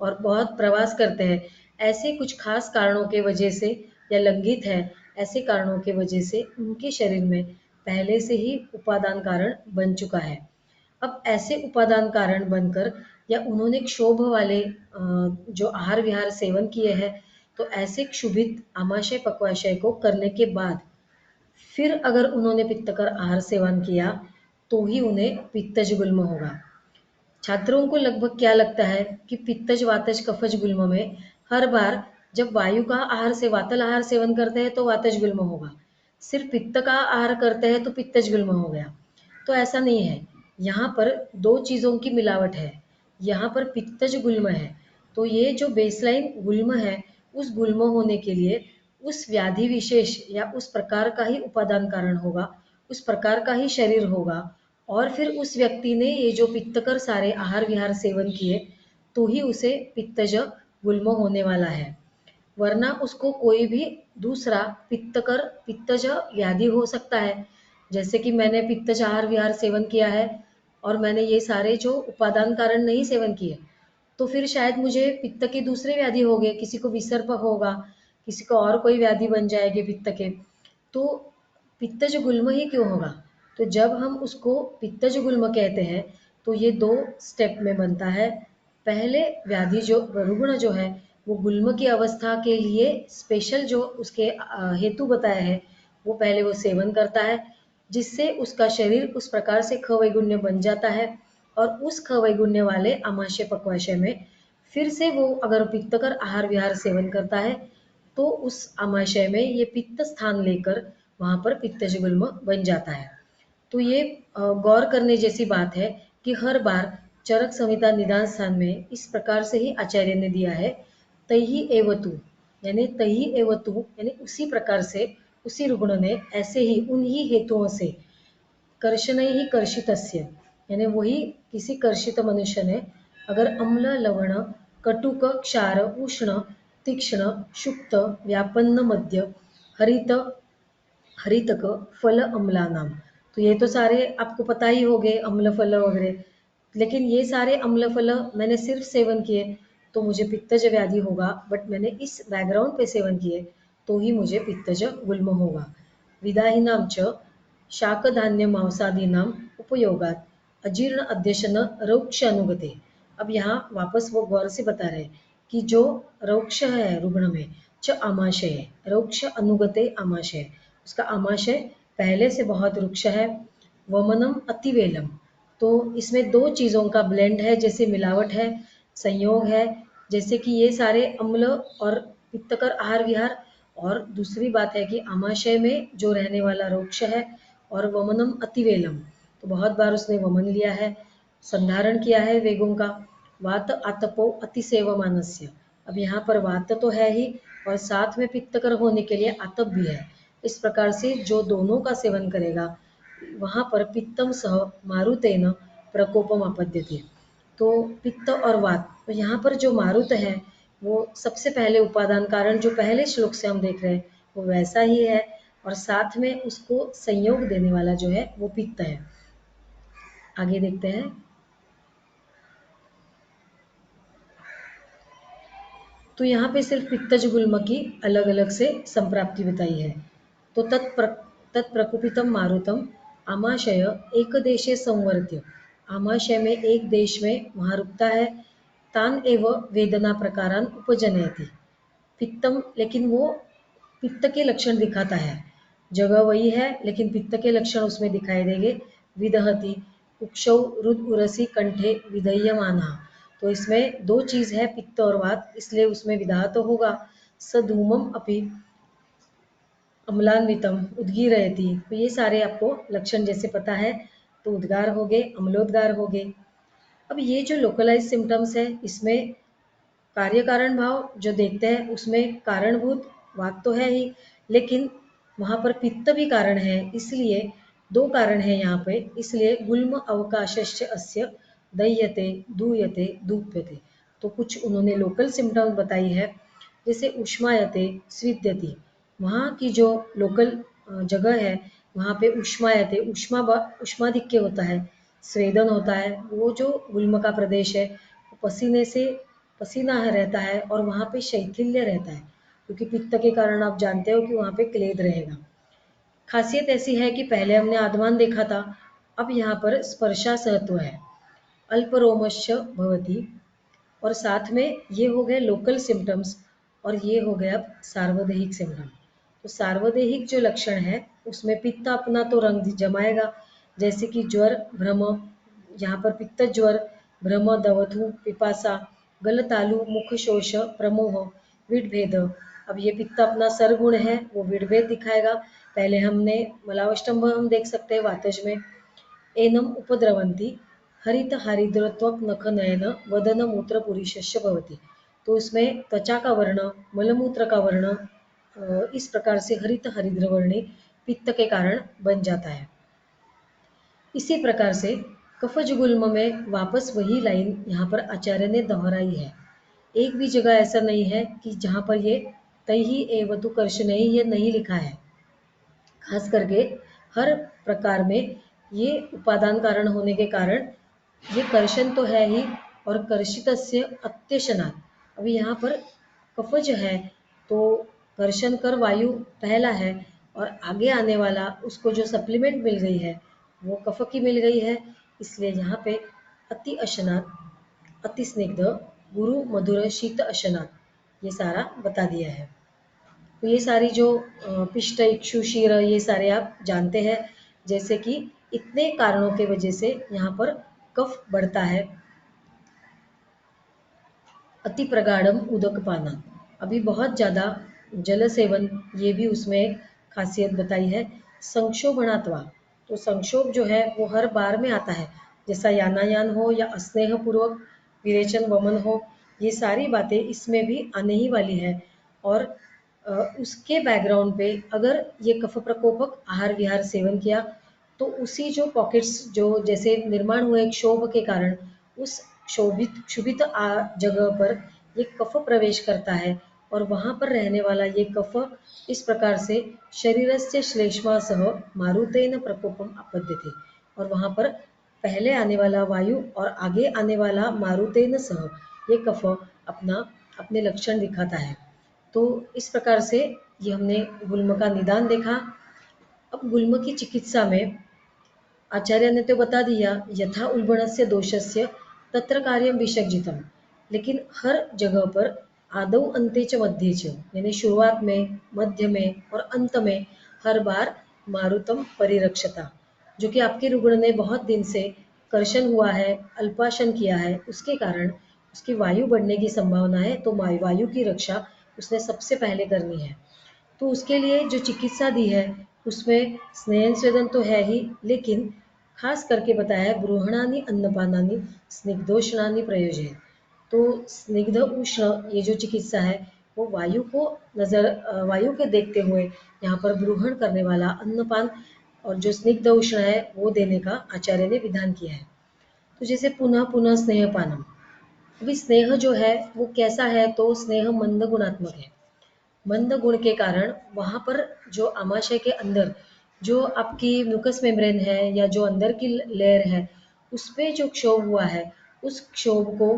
और बहुत प्रवास करते हैं, ऐसे कुछ खास कारणों के वजह से या लंघित है, ऐसे कारणों के वजह से उनके शरीर में पहले से ही उपादान कारण बन चुका है। अब ऐसे उपादान कारण बनकर या उन्होंने क्षोभ वाले जो आहार विहार सेवन किए हैं, तो ऐसे क्षुभित आमाशय पक्वाशय को करने के बाद फिर अगर उन्होंने पित्तकर आहार सेवन किया तो ही उन्हें पित्तज गुल्म होगा। छात्रों को लगभग क्या लगता है कि पित्तज वातज कफज गुल्म में हर बार जब वायु का आहार से वातल आहार सेवन करते हैं तो वातज गुल्म होगा, सिर्फ पित्त का आहार करते हैं तो पित्तज गुल्म हो गया। तो ऐसा नहीं है, यहाँ पर दो चीज़ों की मिलावट है। यहाँ पर पित्तज गुल्म है, तो ये जो बेसलाइन गुल्म है उस गुल्म होने के लिए उस व्याधि विशेष या उस प्रकार का ही उपादान कारण होगा, उस प्रकार का ही शरीर होगा, और फिर उस व्यक्ति ने ये जो पित्तकर सारे आहार विहार सेवन किए तो ही उसे पित्तज गुल्म होने वाला है, वरना उसको कोई भी दूसरा पित्तकर पित्तज व्याधि हो सकता है। जैसे कि मैंने पित्तज आहार विहार सेवन किया है और मैंने ये सारे जो उपादान कारण नहीं सेवन किए, तो फिर शायद मुझे पित्त के दूसरे व्याधि हो गए, किसी को विसर्प होगा, किसी को और कोई व्याधि बन जाएगी पित्त के, तो पित्तज गुल्म ही क्यों होगा। तो जब हम उसको पित्तज गुल्म कहते हैं तो ये दो स्टेप में बनता है। पहले व्याधि जो रुग्ण जो है वो गुल्म की अवस्था के लिए स्पेशल जो उसके हेतु बताया है वो पहले वो सेवन करता है, जिससे उसका शरीर उस प्रकार से खवैगुण्य बन जाता है, और उस खवैगुण्य वाले आमाशय पक्वाशय में फिर से वो अगर पित्तकर आहार विहार सेवन करता है तो उस आमाशय में ये पित्त स्थान लेकर वहाँ पर पित्तज गुल्म बन जाता है। तो ये गौर करने जैसी बात है कि हर बार चरक संहिता निदान स्थान में इस प्रकार से ही आचार्य ने दिया है, तही एवतु, यानी तही एवतु यानी उसी प्रकार से उसी रुग्ण ने ऐसे ही उन्हीं हेतुओं से कर्षण ही कर्षितस्य, यानी वही किसी कर्षित मनुष्य ने अगर अम्ल लवण कटुक क्षार उष्ण तीक्ष्ण शुक्त व्यापन्न मध्य हरित हरितक फल अम्ला नाम, तो ये तो सारे आपको पता ही हो गए अम्ल फल वगैरह, लेकिन ये सारे अम्ल फल मैंने सिर्फ सेवन किए तो मुझे पित्तज व्याधि होगा, बट मैंने इस बैकग्राउंड पे सेवन किए तो ही मुझे पित्तज गुल्म होगा। विदाहिनाम च शाकधान्य मांसादीनाम उपयोगात अजीर्ण अध्यशन रौक्ष अनुगते। अब यहाँ वापस वो गौर से बता रहे कि जो रौक्ष है रुग्ण में च आमाशय है, रौक्ष अनुगते आमाशय, उसका आमाशय पहले से बहुत रुक्ष है, वमनम अतिवेलम, तो इसमें दो चीज़ों का ब्लेंड है, जैसे मिलावट है, संयोग है, जैसे कि ये सारे अम्ल और पित्तकर आहार विहार, और दूसरी बात है कि आमाशय में जो रहने वाला रोक्ष है, और वमनम अतिवेलम, तो बहुत बार उसने वमन लिया है, संधारण किया है वेगों का, वात आतपो अतिसेवमानस्य। अब यहाँ पर वात तो है ही और साथ में पित्तकर होने के लिए आतप भी है, इस प्रकार से जो दोनों का सेवन करेगा वहाँ पर पित्तम सह मारुतेन प्रकोपम आपद्यते, तो पित्त और वात, तो यहाँ पर जो मारुत है वो सबसे पहले उपादान कारण जो पहले श्लोक से हम देख रहे हैं वो वैसा ही है, और साथ में उसको संयोग देने वाला जो है वो पित्त है। आगे देखते हैं। तो यहाँ पे सिर्फ पित्तज गुल्म की अलग अलग से संप्राप्ति बताई है। तो तत्प्रकुपितम मारुतम आमाशय एक देशे संवर्ध्य, आमाशय में एक देश में वहाँ रुकता है, तान एव वेदना प्रकारान उपजनयति, पित्तम, लेकिन वो पित्त के लक्षण दिखाता है, जगह वही है लेकिन पित्त के लक्षण उसमें दिखाई देंगे। विदहति उक्षौ रुद उरसी कंठे विधयमाना, तो इसमें दो चीज़ है पित्त और वात, इसलिए उसमें विदाह तो होगा। सधूमम अपि अम्लान्वितम उद्गीरयति, तो ये सारे आपको लक्षण जैसे पता है, तो उद्गार हो गए, अम्लोद्गार हो गए। अब ये जो लोकलाइज सिम्टम्स है इसमें कार्य कारण भाव जो देखते हैं उसमें कारणभूत वात तो है ही, लेकिन वहाँ पर पित्त भी कारण है, इसलिए दो कारण है यहाँ पे, इसलिए गुल्म अवकाशश्च अस्य दह्यते दूयते दूप्यते। तो कुछ उन्होंने लोकल सिम्टम्स बताई है, जैसे उष्मायते स्विद्यति, वहाँ की जो लोकल जगह है वहाँ पे उष्मायते उष्माधिक्य होता है, स्वेदन होता है। वो जो गुल्म का प्रदेश है वो पसीने से पसीना रहता है और वहाँ पे शैथिल्य रहता है, क्योंकि पित्त के कारण आप जानते हो कि वहाँ पे क्लेद रहेगा। खासियत ऐसी है कि पहले हमने आदमान देखा था, अब यहाँ पर स्पर्शा सहत्व है, अल्परोमश्च भवति, और साथ में ये हो गए लोकल सिम्टम्स और ये हो गया सार्वदेहिक सिम्टम। तो सार्वदेहिक जो लक्षण है उसमें पित्त अपना तो रंग जमाएगा, जैसे कि ज्वर, भ्रम, यहाँ पर पित्त ज्वर, भ्रम, दवथु, पिपासा, गलतालु, मुख शोष, प्रमोह, विडभेद। अब ये पित्त अपना सरगुण है, वो विडभेद दिखाएगा। पहले हमने मलावष्टम्भ हम देख सकते हैं वातज में, एनम उपद्रवंती हरित हरिद्रत्वक नख नयन वदन मूत्र पुरीशस्य भवति। तो इसमें त्वचा का वर्ण, मलमूत्र का वर्ण इस प्रकार से हरित हरिद्र वर्णी पित्त के कारण बन जाता है। इसी प्रकार से कफज गुल्म में वापस वही लाइन यहाँ पर आचार्य ने दोहराई है। एक भी जगह ऐसा नहीं है कि जहाँ पर ये तैहि एवतु कर्ष नहीं, ये नहीं लिखा है। खास करके हर प्रकार में ये उपादान कारण होने के कारण ये कर्षण तो है ही, और कर्षितस्य अत्यशनात्। अभी यहाँ पर कफज है तो कर्षण कर वायु पहला है, और आगे आने वाला उसको जो सप्लीमेंट मिल गई है वो कफ की मिल गई है, इसलिए यहाँ पे अति अशनात्, अति स्निग्ध, गुरु मधुर शीत अशनात्, ये सारा बता दिया है। तो ये सारी जो पिष्ट, इक्षु, शीर, ये सारे आप जानते हैं, जैसे कि इतने कारणों के वजह से यहाँ पर कफ बढ़ता है। अति प्रगाढ़म उदक पाना, अभी बहुत ज़्यादा जल सेवन, ये भी उसमें एक खासियत बताई है। संक्षोभणात्वा, तो संक्षोभ जो है वो हर बार में आता है, जैसा यानायान हो या अस्नेह पूर्वक विरेचन वमन हो, ये सारी बातें इसमें भी आने ही वाली है। और उसके बैकग्राउंड पे अगर ये कफ प्रकोपक आहार विहार सेवन किया तो उसी जो पॉकेट्स जो जैसे निर्माण हुए क्षोभ के कारण, उस क्षुभित जगह पर ये कफ प्रवेश करता है, और वहाँ पर रहने वाला ये कफ इस प्रकार से शरीरस्य श्लेष्मा सह मारुतेन प्रकोपम आपद्यते, और वहाँ पर पहले आने वाला वायु और आगे आने वाला मारुतेन सह ये कफ अपने लक्षण दिखाता है। तो इस प्रकार से ये हमने गुल्म का निदान देखा। अब गुल्म की चिकित्सा में आचार्य ने तो बता दिया यथा उल्बणस्य दोषस्य तत्र कार्यम विसर्जितम, लेकिन हर जगह पर आदौ अंते च मध्ये च, यानी शुरुआत में, मध्य में और अंत में हर बार मारुतम परिरक्षता, जो कि आपके रुग्ण ने बहुत दिन से कर्षण हुआ है, अल्पाशन किया है, उसके कारण उसकी वायु बढ़ने की संभावना है, तो वायु की रक्षा उसने सबसे पहले करनी है। तो उसके लिए जो चिकित्सा दी है उसमें स्नेहन स्वेदन तो है ही, लेकिन खास करके बताया है ब्रूहणानि अन्नपानानि स्निग्धोष्णानि प्रयोज्य। तो स्निग्ध उष्ण ये जो चिकित्सा है वो वायु के देखते हुए यहाँ पर ब्रूहण करने वाला अन्नपान और जो स्निग्ध उष्ण है वो देने का आचार्य ने विधान किया है। तो जैसे पुनः पुनः स्नेहपानम, अभी स्नेह जो है वो कैसा है, तो स्नेह मंद गुणात्मक है। मंद गुण के कारण वहाँ पर जो आमाशय के अंदर जो आपकी म्यूकस मेम्ब्रेन है या जो अंदर की लेयर है उस पे जो क्षोभ हुआ है उस क्षोभ को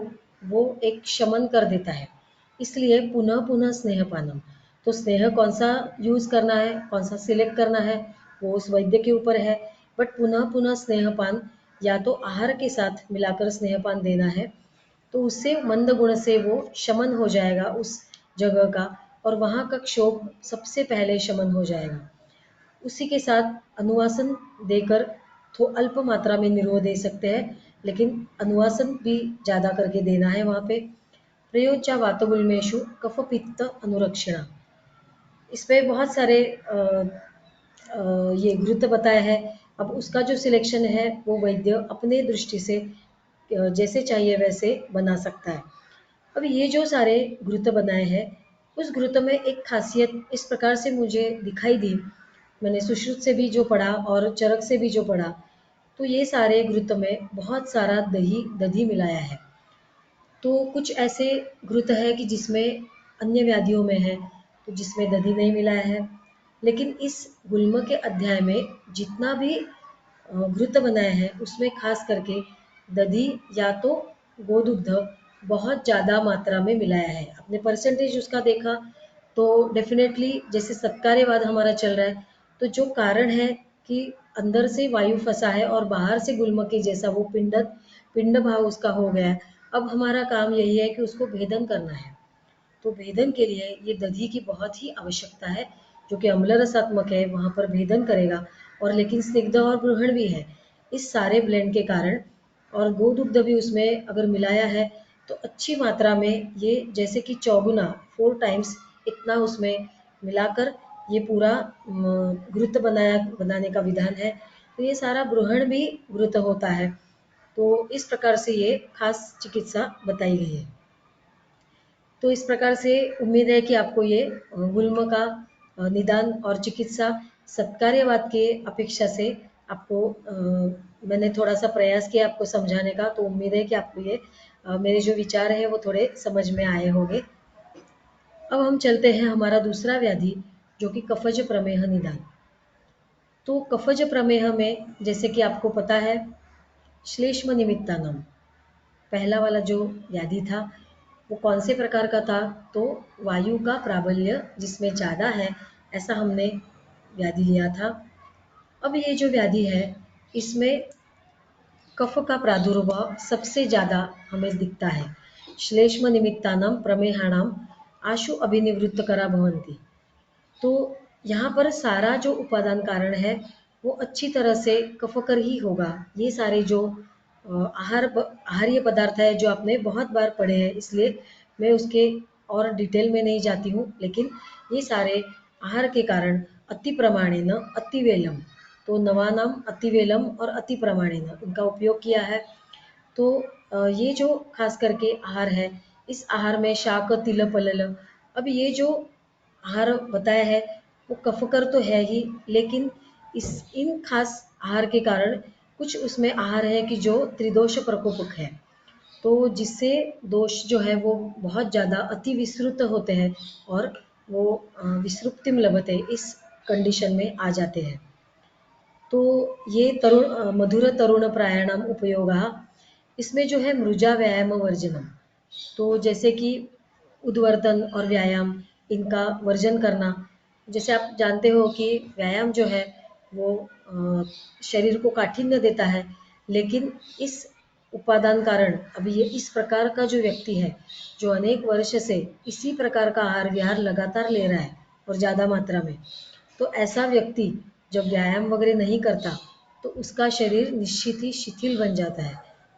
वो एक शमन कर देता है, इसलिए पुनः पुनः स्नेहपानम। तो स्नेह कौन सा यूज़ करना है, कौन सा सिलेक्ट करना है, वो उस वैद्य के ऊपर है। बट पुनः पुनः स्नेहपान या तो आहार के साथ मिलाकर स्नेहपान देना है, तो उससे मंद गुण से वो शमन हो जाएगा उस जगह का, और वहाँ का क्षोभ सबसे पहले शमन हो जाएगा। उसी के साथ अनुवासन देकर तो अल्प मात्रा में निरोध दे सकते हैं, लेकिन अनुवासन भी ज़्यादा करके देना है वहाँ पे। प्रयोज्या वातगुल्मेशु कफ पित्त अनुरक्षणा, इसमें बहुत सारे ये घृत बताया है। अब उसका जो सिलेक्शन है वो वैद्य अपने दृष्टि से जैसे चाहिए वैसे बना सकता है। अब ये जो सारे घृत बनाए हैं उस घृत में एक खासियत इस प्रकार से मुझे दिखाई दी, मैंने सुश्रुत से भी जो पढ़ा और चरक से भी जो पढ़ा, तो ये सारे घृत में बहुत सारा दधी मिलाया है। तो कुछ ऐसे घृत है कि जिसमें अन्य व्याधियों में है तो जिसमें दधि नहीं मिलाया है। लेकिन इस गुल्म के अध्याय में जितना भी घृत बनाया है उसमें खास करके दधि या तो गोदुग्ध बहुत ज़्यादा मात्रा में मिलाया है। आपने परसेंटेज उसका देखा तो डेफिनेटली जैसे सत्कार्यवाद हमारा चल रहा है, तो जो कारण है कि अंदर से वायु फंसा है और बाहर से गुल्म के जैसा वो पिंड भाव उसका हो गया है। अब हमारा काम यही है कि उसको भेदन करना है। तो भेदन के लिए ये दधि की बहुत ही आवश्यकता है, जो कि अम्ल रसात्मक है, वहाँ पर भेदन करेगा। और लेकिन स्निग्ध और ब्रूहण भी है। इस सारे ब्लेंड के कारण और गोदुग्ध भी उसमें अगर मिलाया है तो अच्छी मात्रा में ये जैसे कि चौगुना 4 टाइम्स इतना उसमें मिलाकर ये पूरा घृत बनाने का विधान है। तो ये सारा ब्रूहण भी घृत होता है। तो इस प्रकार से ये खास चिकित्सा बताई गई है। तो इस प्रकार से उम्मीद है कि आपको ये गुल्म का निदान और चिकित्सा सत्कार्यवाद के अपेक्षा से आपको मैंने थोड़ा सा प्रयास किया आपको समझाने का। तो उम्मीद है कि आपको ये मेरे जो विचार है वो थोड़े समझ में आए होंगे। अब हम चलते हैं हमारा दूसरा व्याधि, जो कि कफज प्रमेह निदान। तो कफज प्रमेह में जैसे कि आपको पता है श्लेष्म निमित्तानम पहला वाला जो व्याधि था वो कौन से प्रकार का था, तो वायु का प्राबल्य जिसमें ज़्यादा है ऐसा हमने व्याधि लिया था। अब ये जो व्याधि है इसमें कफ का प्रादुर्भाव सबसे ज़्यादा हमें दिखता है। श्लेष्म निमित्तानम प्रमेहाणाम आशु अभिनिवृत्तकरा भवन्ति। तो यहाँ पर सारा जो उपादान कारण है वो अच्छी तरह से कफकर ही होगा। ये सारे जो आहार्य पदार्थ है जो आपने बहुत बार पढ़े हैं, इसलिए मैं उसके और डिटेल में नहीं जाती हूँ। लेकिन ये सारे आहार के कारण अति प्रमाणेन अतिवेलम, तो नवानाम अतिवेलम और अति प्रमाणेन इनका उपयोग किया है। तो ये जो खास करके आहार है, इस आहार में शाक तिल पलल, अब ये जो आहार बताया है वो कफकर तो है ही, लेकिन इन खास आहार के कारण कुछ उसमें आहार है कि जो त्रिदोष प्रकोपक है। तो जिससे दोष जो है वो बहुत ज़्यादा अति विस्तृत होते हैं और वो विसृप्तिम लभते इस कंडीशन में आ जाते हैं। तो ये मधुर तरुण प्राणायाम उपयोग, इसमें जो है मृजा व्यायाम वर्जनम, तो जैसे कि उद्वर्तन और व्यायाम इनका वर्जन करना। जैसे आप जानते हो कि व्यायाम जो है वो शरीर को काठिन्य देता है, लेकिन इस उपादान कारण अभी ये इस प्रकार का जो व्यक्ति है जो अनेक वर्ष से इसी प्रकार का आहार विहार लगातार ले रहा है और ज़्यादा मात्रा में, तो ऐसा व्यक्ति जब व्यायाम वगैरह नहीं करता तो उसका शरीर निश्चित ही शिथिल बन जाता है।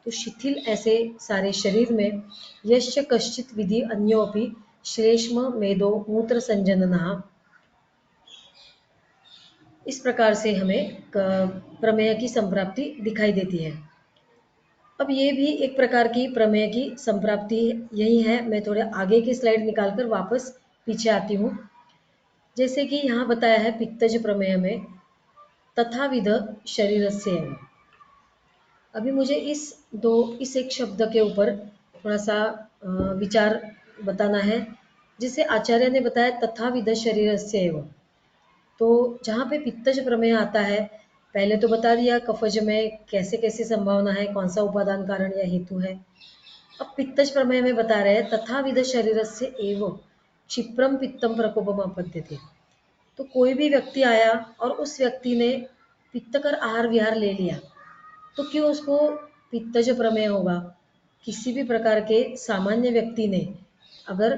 तो शिथिल ऐसे सारे शरीर में यश्च कश्चित विधि अन्योपि श्लेष्म मेदो मूत्र संजनना, इस प्रकार से हमें प्रमेय की संप्राप्ति दिखाई देती है। अब ये भी एक प्रकार की प्रमेय की संप्राप्ति यही है। मैं थोड़े आगे की स्लाइड निकालकर वापस पीछे आती हूँ। जैसे कि यहाँ बताया है पित्तज प्रमेय में तथाविध शरीरस्य एव। अभी मुझे इस एक शब्द के ऊपर थोड़ा सा विचार बताना है। जिसे आचार्य ने बताया तथाविध शरीरस्य एव, तो जहाँ पे पित्तज प्रमेय आता है पहले तो बता दिया कफज में कैसे कैसे संभावना है, कौन सा उपादान कारण या हेतु है। अब पित्तज प्रमेय में बता रहे हैं तथाविध शरीरस्य एव क्षिप्रम पित्तम प्रकोपम आपद्यते। तो कोई भी व्यक्ति आया और उस व्यक्ति ने पित्तकर आहार विहार ले लिया, तो क्यों उसको पित्तज प्रमेय होगा। किसी भी प्रकार के सामान्य व्यक्ति ने अगर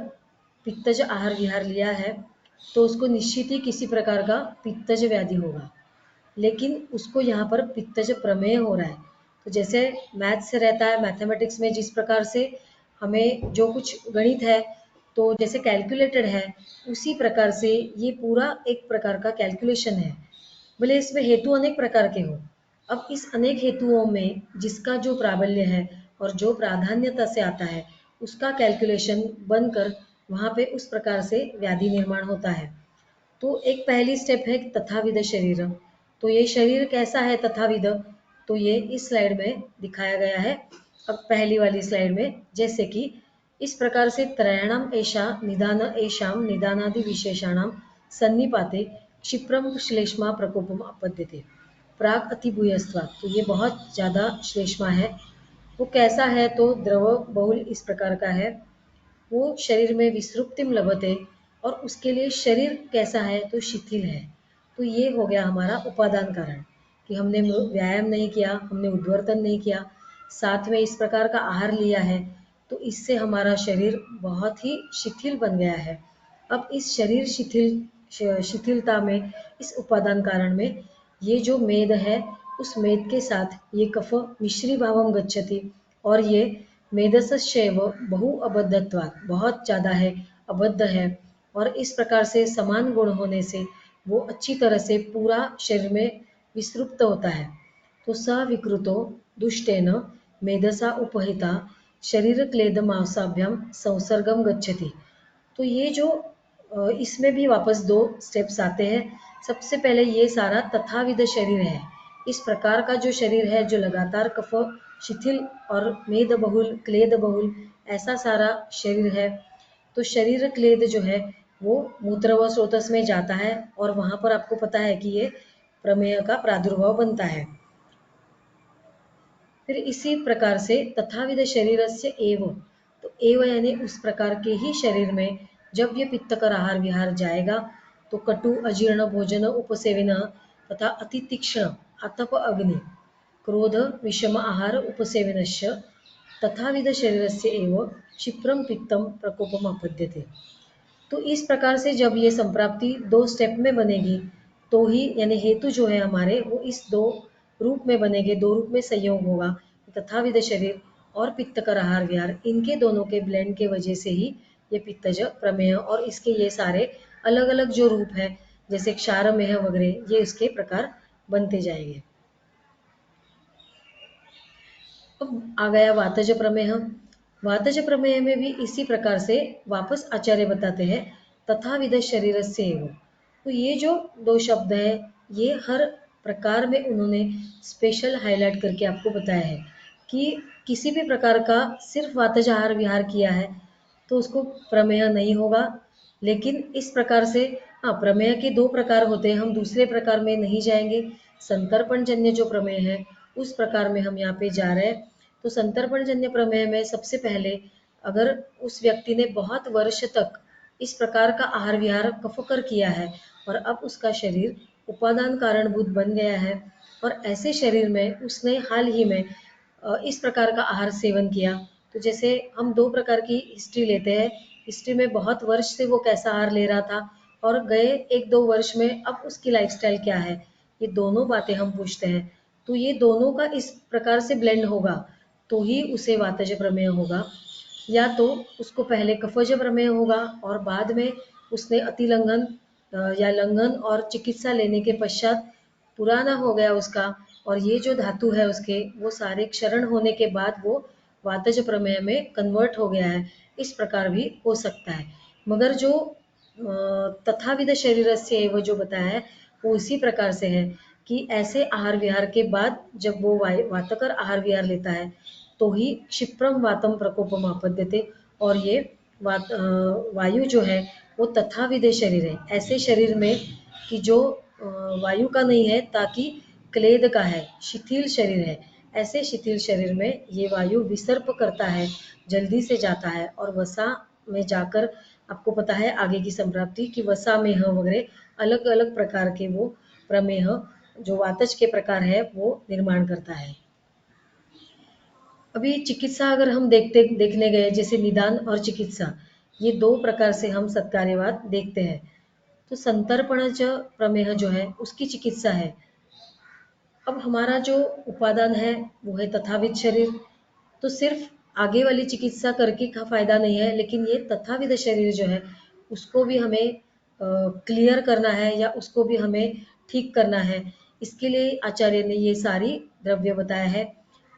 पित्तज आहार विहार लिया है तो उसको निश्चित ही किसी प्रकार का पित्तज व्याधि होगा, लेकिन उसको यहाँ पर पित्तज प्रमेय हो रहा है। तो जैसे मैथ्स से रहता है, मैथमेटिक्स में जिस प्रकार से हमें जो कुछ गणित है तो जैसे कैलकुलेटेड है, उसी प्रकार से ये पूरा एक प्रकार का कैलकुलेशन है। भले इसमें हेतु अनेक प्रकार के हो, अब इस अनेक हेतुओं में जिसका जो प्राबल्य है और जो प्राधान्यता से आता है उसका कैलकुलेशन बनकर वहाँ पे उस प्रकार से व्याधि निर्माण होता है। तो एक पहली स्टेप है तथाविध शरीर। तो ये शरीर कैसा है तथाविध, तो ये इस स्लाइड में दिखाया गया है। अब पहली वाली स्लाइड में जैसे कि इस प्रकार से त्रयाणाम एषा निदान एषां निदानादि विशेषाणां सन्निपाते क्षिप्रम श्लेष्मा प्रकोपम आपद्यते। प्राग अतिभूयस्त्वात्, तो ये बहुत ज़्यादा श्लेष्मा है। वो कैसा है? तो द्रव बहुल इस प्रकार का है। वो शरीर में विसृप्तिम लभते, और उसके लिए शरीर कैसा है? तो शिथिल है। तो ये हो गया हमारा उपादान कारण कि हमने व्यायाम नहीं किया, हमने उद्वर्तन नहीं किया, साथ में इस प्रकार का आहार लिया है, तो इससे हमारा शरीर बहुत ही शिथिल बन गया है। अब इस शरीर शिथिलता में, इस उपादान कारण में, ये जो मेद है, उस मेद के साथ ये कफ मिश्री भावम गच्छति, और ये मेदसश्चैव बहु अबद्धत्वात्, बहुत ज़्यादा है, अबद्ध है, और इस प्रकार से समान गुण होने से वो अच्छी तरह से पूरा शरीर में विस्तृप्त होता है। तो स विकृतो दुष्टेन मेधसा उपहिता शरीर क्लेद मांसाभ्याम संसर्गम गच्छति। तो ये जो इसमें भी वापस दो स्टेप्स आते हैं। सबसे पहले ये सारा तथाविध शरीर है। इस प्रकार का जो शरीर है, जो लगातार कफ शिथिल और मेद बहुल, क्लेद बहुल, ऐसा सारा शरीर है। तो शरीर क्लेद जो है वो मूत्र व स्रोतस में जाता है, और वहां पर आपको पता है कि ये प्रमेय का प्रादुर्भाव बनता है। फिर इसी प्रकार से तथाविध शरीर से एव, तो एव यानी उस प्रकार के ही शरीर में जब ये पित्तकर आहार विहार जाएगा, तो कटु अजीर्ण भोजन उपसेविन तथा अति तीक्ष्ण आतप अग्नि क्रोध विषम आहार उपसेविनश्च तथाविध शरीर से एव क्षिप्रम पित्तम प्रकोपम आपद्यते। तो इस प्रकार से जब ये संप्राप्ति दो स्टेप में बनेगी, तो ही यानी हेतु जो है हमारे वो इस दो रूप में बनेंगे, दो रूप में संयोग होगा, तथाविध शरीर और पित्तकर आहार विहार, इनके दोनों के ब्लेंड के वजह से ही ये पित्तज प्रमेय और इसके ये सारे अलग अलग जो रूप है, जैसे क्षारमेह वगैरह, ये इसके प्रकार बनते जाएंगे। अब आ गया वातज प्रमेय। वातज प्रमेय में भी इसी प्रकार से वापस आचार्य बताते हैं तथाविध शरीर से एव। तो ये जो दो शब्द है, ये हर प्रकार में उन्होंने स्पेशल हाईलाइट करके आपको बताया है कि किसी भी प्रकार का सिर्फ वातज आहार विहार किया है तो उसको प्रमेय नहीं होगा। लेकिन इस प्रकार से हाँ, प्रमेय के दो प्रकार होते हैं, हम दूसरे प्रकार में नहीं जाएंगे। संतर्पणजन्य जो प्रमेय है उस प्रकार में हम यहाँ पे जा रहे हैं। तो संतर्पणजन्य प्रमेय में सबसे पहले, अगर उस व्यक्ति ने बहुत वर्ष तक इस प्रकार का आहार विहार कफकर किया है और अब उसका शरीर उपादान कारणभूत बन गया है, और ऐसे शरीर में उसने हाल ही में इस प्रकार का आहार सेवन किया, तो जैसे हम दो प्रकार की हिस्ट्री लेते हैं, हिस्ट्री में बहुत वर्ष से वो कैसा आहार ले रहा था और गए एक दो वर्ष में अब उसकी लाइफस्टाइल क्या है, ये दोनों बातें हम पूछते हैं। तो ये दोनों का इस प्रकार से ब्लेंड होगा तो ही उसे वातज प्रमेय होगा, या तो उसको पहले कफज प्रमेय होगा और बाद में उसने अतिलंघन या लंघन और चिकित्सा लेने के पश्चात पुराना हो गया उसका, और ये जो धातु है उसके वो सारे क्षरण होने के बाद वो वातज प्रमेय में कन्वर्ट हो गया है। इस प्रकार भी हो सकता है। मगर जो तथाविध शरीर से वो जो बताया है वो इसी प्रकार से है कि ऐसे आहार विहार के बाद जब वो वातकर आहार विहार लेता है तो ही क्षिप्रम वातम प्रकोपम आपद्यते, और ये वायु जो है वो तथाविध शरीर है, ऐसे शरीर में कि जो वायु का नहीं है ताकि क्लेद का है, शिथिल शरीर है, ऐसे शिथिल शरीर में ये वायु विसर्प करता है, जल्दी से जाता है और वसा में जाकर, आपको पता है आगे की संप्राप्ति कि वसा मेह वगैरह अलग अलग प्रकार के वो प्रमेह जो वातज के प्रकार है वो निर्माण करता है। अभी चिकित्सा अगर हम देखने गए, जैसे निदान और चिकित्सा, ये दो प्रकार से हम सत्कार्यवाद देखते हैं। तो संतर्पणज प्रमेह जो है उसकी चिकित्सा है। अब हमारा जो उपादान है वो है तथाविध शरीर, तो सिर्फ आगे वाली चिकित्सा करके का फायदा नहीं है, लेकिन ये तथाविध शरीर जो है उसको भी हमें क्लियर करना है या उसको भी हमें ठीक करना है। इसके लिए आचार्य ने ये सारी द्रव्य बताया है,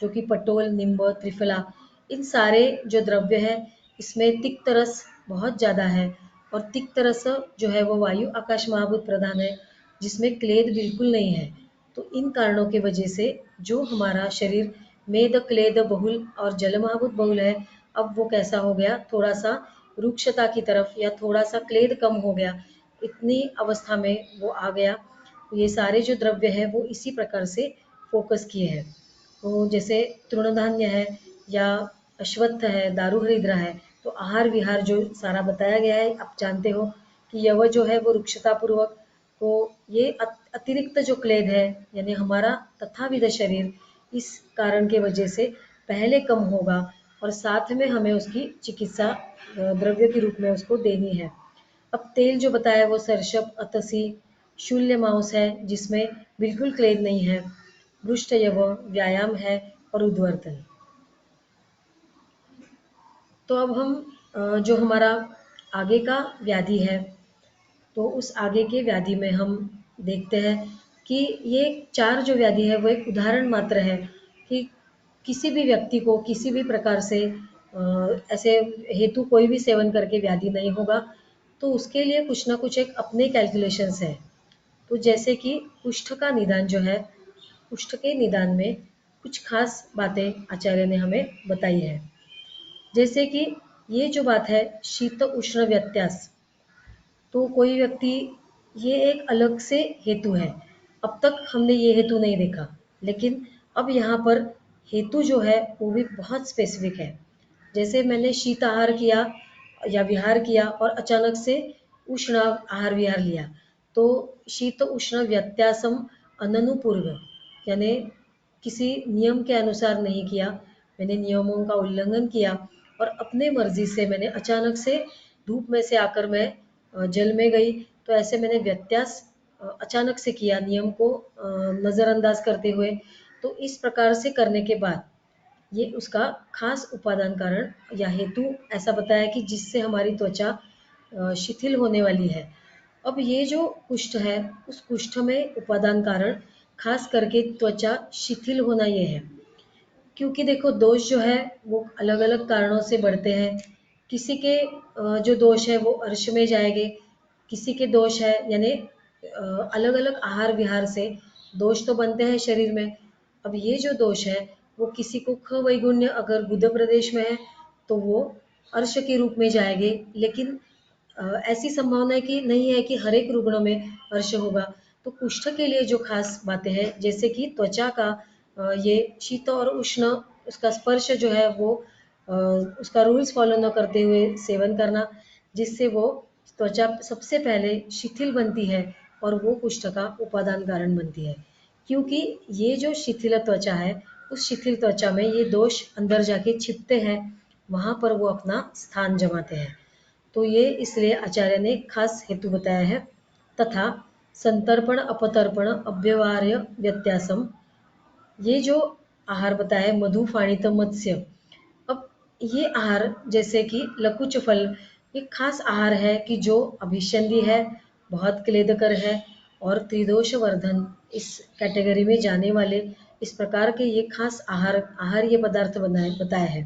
जो कि पटोल, निम्ब, त्रिफला, इन सारे जो द्रव्य है इसमें तिक्त रस बहुत ज़्यादा है, और तिक्त रस जो है वो वायु आकाश महाभूत प्रधान है, जिसमें क्लेद बिल्कुल नहीं है। तो इन कारणों की वजह से जो हमारा शरीर मेद क्लेद बहुल और जल महाभूत बहुल है, अब वो कैसा हो गया, थोड़ा सा रुक्षता की तरफ या थोड़ा सा क्लेद कम हो गया, इतनी अवस्था में वो आ गया। ये सारे जो द्रव्य है वो इसी प्रकार से फोकस किए हैं। तो जैसे तृणधान्य है या अश्वत्थ है, दारू हरिद्रा है, तो आहार विहार जो सारा बताया गया है, आप जानते हो कि यव जो है वो रुक्षता पूर्वक, तो ये अतिरिक्त जो क्लेद है यानी हमारा तथाविध शरीर इस कारण के वजह से पहले कम होगा और साथ में हमें उसकी चिकित्सा द्रव्य के रूप में उसको देनी है। अब तेल जो बताया वो सरसप, अतसी, शूल्य मांस है जिसमें बिल्कुल क्लेद नहीं है, पृष्ठ यव, व्यायाम है और उद्वर्तन। तो अब हम जो हमारा आगे का व्याधि है, तो उस आगे के व्याधि में हम देखते हैं कि ये 4 जो व्याधि है वो एक उदाहरण मात्र है कि किसी भी व्यक्ति को किसी भी प्रकार से ऐसे हेतु कोई भी सेवन करके व्याधि नहीं होगा, तो उसके लिए कुछ ना कुछ एक अपने कैलकुलेशंस है। तो जैसे कि कुष्ठ का निदान जो है, कुष्ठ के निदान में कुछ खास बातें आचार्य ने हमें बताई है। जैसे कि ये जो बात है शीत उष्ण व्यत्यास, तो कोई व्यक्ति, ये एक अलग से हेतु है, अब तक हमने ये हेतु नहीं देखा, लेकिन अब यहाँ पर हेतु जो है वो भी बहुत स्पेसिफिक है। जैसे मैंने शीत आहार किया या विहार किया और अचानक से उष्ण आहार विहार लिया, तो शीत उष्ण व्यत्यासम अननुपूर्व, यानी किसी नियम के अनुसार नहीं किया, मैंने नियमों का उल्लंघन किया और अपने मर्जी से मैंने अचानक से धूप में से आकर मैं जल में गई, तो ऐसे मैंने व्यत्यास अचानक से किया नियम को नज़रअंदाज करते हुए। तो इस प्रकार से करने के बाद ये उसका खास उपादान कारण या हेतु ऐसा बताया कि जिससे हमारी त्वचा शिथिल होने वाली है। अब ये जो कुष्ठ है उस कुष्ठ में उपादान कारण खास करके त्वचा शिथिल होना ये है, क्योंकि देखो दोष जो है वो अलग अलग कारणों से बढ़ते हैं। किसी के जो दोष है वो अर्श में जाएंगे, किसी के दोष है यानी अलग अलग आहार विहार से दोष तो बनते हैं शरीर में। अब ये जो दोष है वो किसी को ख वैगुण्य अगर गुद प्रदेश में है तो वो अर्श के रूप में जाएंगे, लेकिन ऐसी संभावना है कि नहीं है कि हर एक रुग्ण में अर्श होगा। तो कुष्ठ के लिए जो खास बातें हैं जैसे कि त्वचा का ये शीत और उष्ण उसका स्पर्श जो है वो उसका रूल्स फॉलो न करते हुए सेवन करना, जिससे वो त्वचा सबसे पहले शिथिल बनती है और वो कुष्ठ का उपादान कारण बनती है। क्योंकि ये जो शिथिल त्वचा है उस शिथिल त्वचा में ये दोष अंदर जाके छिपते हैं, वहाँ पर वो अपना स्थान जमाते हैं। तो ये इसलिए आचार्य ने खास हेतु बताया है। तथा संतर्पण अपतर्पण अव्यवहार्य व्यत्यासम, ये जो आहार बताया है मधु फाणित मत्स्य, अब ये आहार जैसे कि लकुच फल, ये खास आहार है कि जो अभिसंधि है, बहुत क्लेदकर है और त्रिदोष वर्धन इस कैटेगरी में जाने वाले इस प्रकार के ये खास आहार ये पदार्थ बनाए बताया है।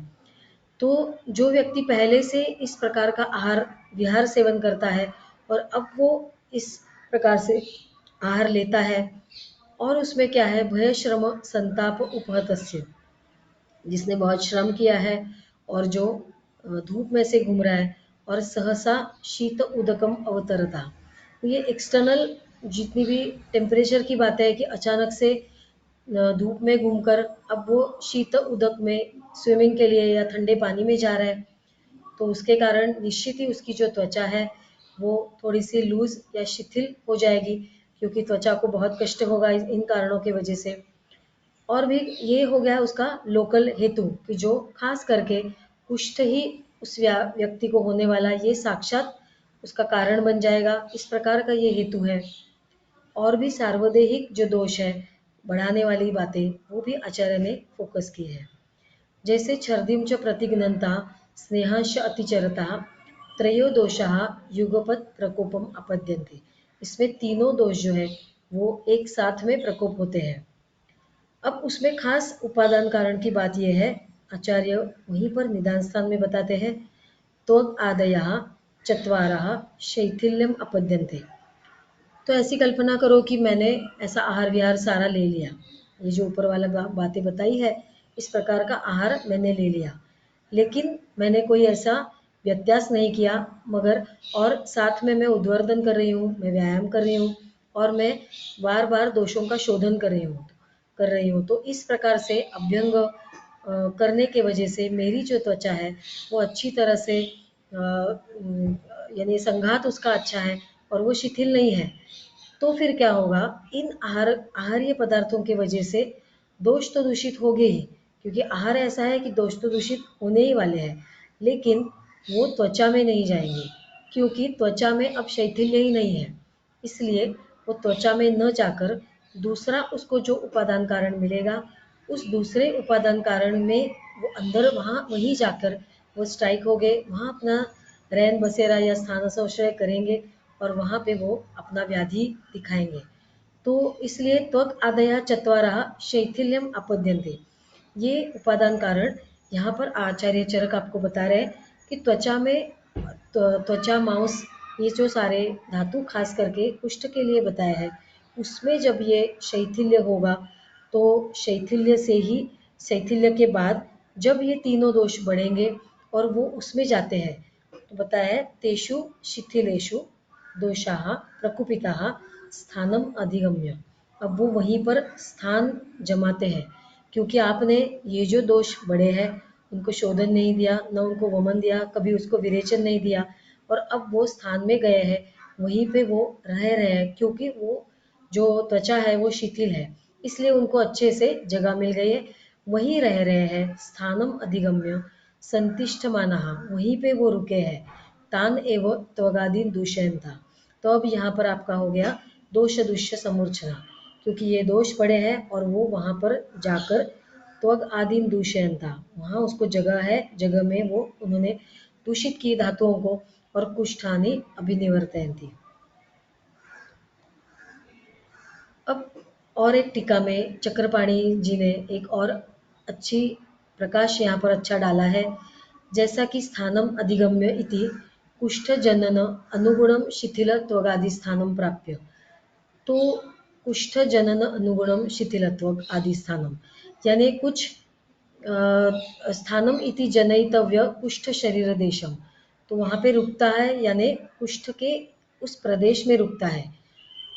तो जो व्यक्ति पहले से इस प्रकार का आहार विहार सेवन करता है और अब वो इस प्रकार से आहार लेता है और उसमें क्या है भय श्रम संताप उपहतस्य, जिसने बहुत श्रम किया है और जो धूप में से घूम रहा है और सहसा शीत उदकम अवतरता, तो ये एक्सटर्नल जितनी भी टेम्परेचर की बात है कि अचानक से धूप में घूमकर अब वो शीत उदक में स्विमिंग के लिए या ठंडे पानी में जा रहा है, तो उसके कारण निश्चित ही उसकी जो त्वचा है वो थोड़ी सी लूज या शिथिल हो जाएगी, क्योंकि त्वचा को बहुत कष्ट होगा इन कारणों की वजह से। और भी ये हो गया उसका लोकल हेतु कि जो खास करके कुष्ठ ही उस व्यक्ति को होने वाला ये साक्षात उसका कारण बन जाएगा, इस प्रकार का ये हेतु है। और भी सार्वदेहिक जो दोष है बढ़ाने वाली बातें वो भी आचार्य ने फोकस की है। जैसे छर्दिम च प्रतिघ्नता स्नेहांश अतिचरता त्रयो दोषाः युगपत प्रकोपम अपद्यन्ते, इसमें तीनों दोष जो है वो एक साथ में प्रकोप होते हैं। अब उसमें खास उपादान कारण की बात यह है, आचार्य वहीं पर निदान स्थान में बताते हैं त्वग आदयः चत्वारः शैथिल्यम अपद्यन्ते। तो ऐसी कल्पना करो कि मैंने ऐसा आहार विहार सारा ले लिया, ये जो ऊपर वाला बातें बताई है इस प्रकार का आहार मैंने ले लिया, लेकिन मैंने कोई ऐसा व्यत्यास नहीं किया, मगर और साथ में मैं उद्वर्धन कर रही हूँ, मैं व्यायाम कर रही हूँ और मैं बार बार दोषों का शोधन कर रही हूँ। तो इस प्रकार से अभ्यंग करने के वजह से मेरी जो त्वचा है वो अच्छी तरह से यानी संघात उसका अच्छा है और वो शिथिल नहीं है। तो फिर क्या होगा, इन आहार्य पदार्थों की वजह से दोष तो दूषित हो गए ही, क्योंकि आहार ऐसा है कि दोष तो दूषित होने ही वाले हैं, लेकिन वो त्वचा में नहीं जाएंगे, क्योंकि त्वचा में अब शैथिल्य ही नहीं है। इसलिए वो त्वचा में न जाकर दूसरा उसको जो उपादान कारण मिलेगा, उस दूसरे उपादान कारण में वो अंदर वहाँ वहीं जाकर वो स्ट्राइक हो गए, वहाँ अपना रैन बसेरा या स्थान संशय करेंगे और वहाँ पे वो अपना व्याधि दिखाएंगे। तो इसलिए त्वक आदया चत्वारः शैथिल्यम आपद्यन्ते, ये उपादान कारण यहाँ पर आचार्य चरक आपको बता रहे हैं कि त्वचा में त्वचा मांस ये जो सारे धातु खास करके कुष्ठ के लिए बताया है, उसमें जब ये शैथिल्य होगा तो शैथिल्य के बाद जब ये तीनों दोष बढ़ेंगे और वो उसमें जाते हैं, तो बताया है तेषु शिथिलेषु दोषाः प्रकुपिताः स्थानम अधिगम्य। अब वो वहीं पर स्थान जमाते हैं, क्योंकि आपने ये जो दोष बड़े हैं उनको शोधन नहीं दिया, न उनको वमन दिया, कभी उसको विरेचन नहीं दिया, और अब वो स्थान में गए हैं, वहीं पे वो रह रहे हैं, क्योंकि वो जो त्वचा है वो शिथिल है, इसलिए उनको अच्छे से जगह मिल गई है, वहीं रह रहे हैं। स्थानम अधिगम्य संतिष्ठमानः, वहीं पे वो रुके हैं। तान एव त्वगादीन दूषयन था। तो अब यहाँ पर आपका हो गया दोष दुष्य समूर्छना, क्योंकि ये दोष पड़े हैं और वो वहाँ पर जाकर त्वग आदीन दूषयन था, वहाँ उसको जगह है, जगह में वो उन्होंने दूषित की धातुओं को, और कुष्ठानी अभिनिवर्तयन थी। अब और एक टीका में चक्रपाणी जी ने एक और अच्छी प्रकाश यहाँ पर अच्छा डाला है, जैसा कि स्थानम अधिगम्य इति कुष्ठ जनन अनुगुणम शिथिल त्वगादि स्थानम प्राप्य। तो कुष्ठ जनन अनुगुणम शिथिलत्व आदि स्थानम, यानी कुछ स्थानम इति जनयितव्य कुष्ठ शरीर देशम, तो वहाँ पे रुकता है, यानी कुष्ठ के उस प्रदेश में रुकता है।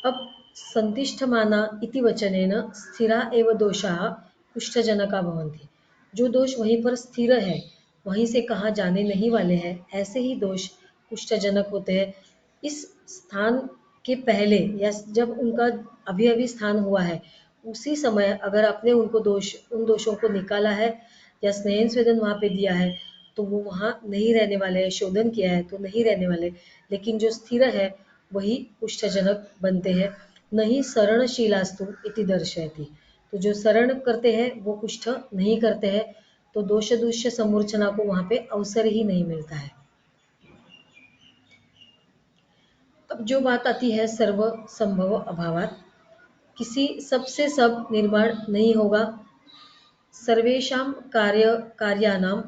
अब संतिष्ठमाना इति वचनेन स्थिरा एव दोषाः कुष्ठजनका भवन्ति, जो दोष वहीं पर स्थिर है, वहीं से कहाँ जाने नहीं वाले हैं, ऐसे ही दोष कुष्ठजनक होते हैं। इस स्थान के पहले या जब उनका अभी अभी स्थान हुआ है, उसी समय अगर आपने उन दोषों को निकाला है या स्नेहन स्वेदन वहाँ पे दिया है, तो वो वहाँ नहीं रहने वाले हैं, शोधन किया है तो नहीं रहने वाले, लेकिन जो स्थिर है वही कुष्ठजनक बनते हैं। नहीं शरणशीलास्तु इति दर्शयति, तो जो शरण करते हैं वो कुष्ठ नहीं करते हैं, तो दोष दूष्य समूर्छना को वहाँ पे अवसर ही नहीं मिलता है। अब जो बात आती है सर्व संभव अभावात, किसी सबसे सब निर्माण नहीं होगा, सर्वेषां कार्याणां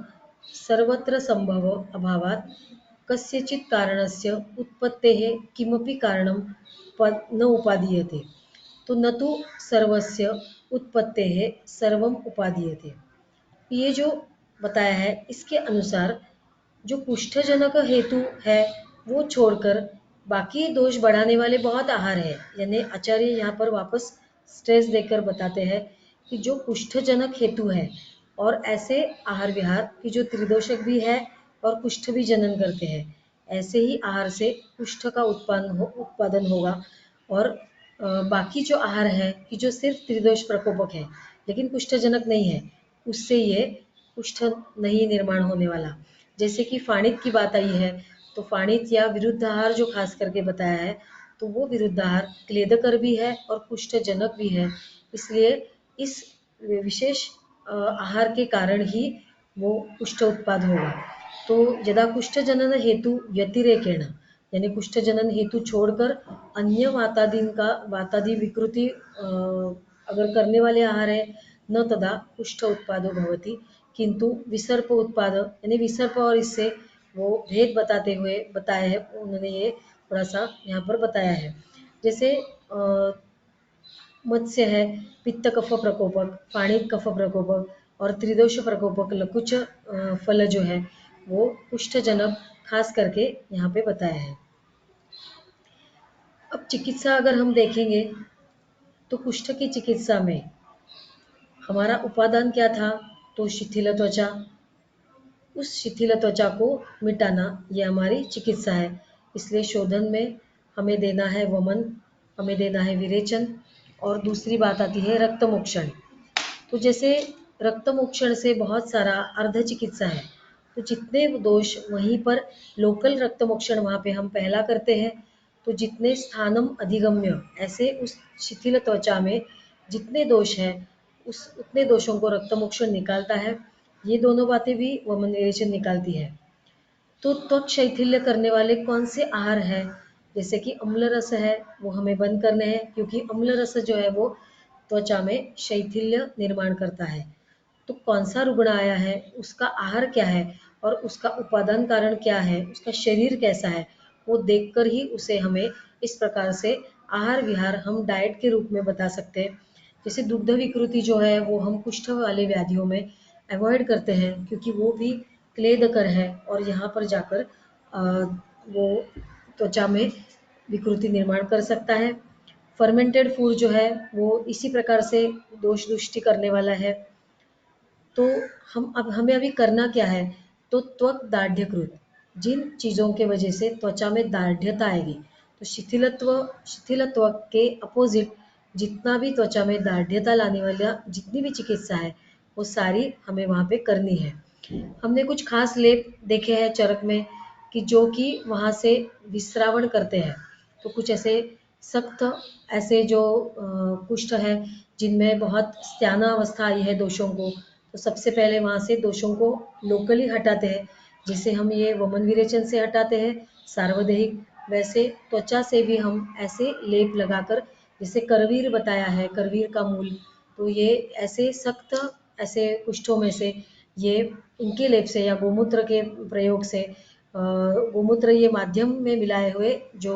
सर्वत्र संभव अभावात् कस्यचित् कारणस्य उत्पत्तेः किमपि कारणं न उपादीयते, तो न तो सर्वस्य उत्पत्तेः सर्वम उपादीयते। ये जो बताया है इसके अनुसार जो कुष्ठजनक हेतु है वो छोड़कर बाकी दोष बढ़ाने वाले बहुत आहार है, यानी आचार्य यहाँ पर वापस स्ट्रेस देकर बताते हैं कि जो कुष्ठजनक हेतु है और ऐसे आहार विहार की जो त्रिदोषक भी है और कुष्ठ भी जनन करते हैं, ऐसे ही आहार से कुष्ठ का उत्पादन होगा। और बाकी जो आहार है कि जो सिर्फ त्रिदोष प्रकोपक है लेकिन कुष्ठजनक नहीं है, उससे ये कुष्ठ नहीं निर्माण होने वाला। जैसे कि फाणित की बात आई है, तो फाणित या विरुद्धाहार जो खास करके बताया है, तो वो विरुद्धाहार क्लेदकर भी है और कुष्ठजनक भी है, इसलिए इस विशेष आहार के कारण ही वो कुष्ठ उत्पाद होगा। तो यदा कुष्ठ जनन हेतु व्यतिरेकेण, यानी कुष्ठ जनन हेतु छोड़कर अन्य वातादि विकृति अगर करने वाले आहार है, न तदा कुष्ठ उत्पादो भवति, किंतु विसर्प उत्पाद, यानी विसर्प और इससे वो भेद बताते हुए बताया है, उन्होंने ये थोड़ा सा यहाँ पर बताया है। जैसे मत्स्य है पित्त कफ प्रकोपक, फाणित कफ प्रकोपक, और त्रिदोष प्रकोपक लकुच फल जो है वो कुष्ठजनक खास करके यहाँ पे बताया है। अब चिकित्सा अगर हम देखेंगे तो कुष्ठ की चिकित्सा में हमारा उपादान क्या था, तो शिथिल त्वचा। उस शिथिल त्वचा को मिटाना ये हमारी चिकित्सा है। इसलिए शोधन में हमें देना है वमन, हमें देना है विरेचन, और दूसरी बात आती है रक्तमोक्षण। तो जैसे रक्तमोक्षण से बहुत सारा अर्ध चिकित्सा है, तो जितने दोष वहीं पर लोकल रक्तमोक्षण वहाँ पे हम पहला करते हैं, तो जितने स्थानम अधिगम्य ऐसे उस शिथिल त्वचा में जितने दोष हैं उस उतने दोषों को रक्तमोक्षण निकालता है। ये दोनों बातें भी वमन निरेचन निकालती है। तो त्वक शैथिल्य करने वाले कौन से आहार है, जैसे कि अम्ल रस है वो हमें बंद करने हैं, क्योंकि अम्ल रस जो है वो त्वचा में शैथिल्य निर्माण करता है। तो कौन सा रुग्ण आया है, उसका आहार क्या है और उसका उपादान कारण क्या है, उसका शरीर कैसा है, वो देखकर ही उसे हमें इस प्रकार से आहार विहार हम डाइट के रूप में बता सकते हैं। जैसे दुग्ध विकृति जो है वो हम कुष्ठ वाले व्याधियों में अवॉइड करते हैं, क्योंकि वो भी क्लेदकर है और यहाँ पर जाकर वो त्वचा में विकृति निर्माण कर सकता है। फर्मेंटेड फूड जो है वो इसी प्रकार से दोष दुष्टि करने वाला है। तो हमें अभी करना क्या है, तो त्वक दार्ढ्यकृत जिन चीज़ों के वजह से त्वचा में दार्ढ्यता आएगी, तो शिथिल त्वक के अपोजिट जितना भी त्वचा में दार्ढ्यता लाने वाला जितनी भी चिकित्सा है वो सारी हमें वहाँ पे करनी है। हमने कुछ खास लेप देखे हैं चरक में कि जो कि वहाँ से विस्रावण करते हैं। तो कुछ ऐसे सख्त ऐसे जो कुष्ठ है जिनमें बहुत स्त्यानावस्था आई है दोषों को, तो सबसे पहले वहाँ से दोषों को लोकली हटाते हैं, जिसे हम ये वमन विरेचन से हटाते हैं सार्वदेहिक। वैसे त्वचा से भी हम ऐसे लेप लगाकर, जैसे करवीर बताया है, करवीर का मूल, तो ये ऐसे सख्त ऐसे कुष्ठों में से ये इनके लेप से या गोमूत्र के प्रयोग से गोमूत्र ये माध्यम में मिलाए हुए जो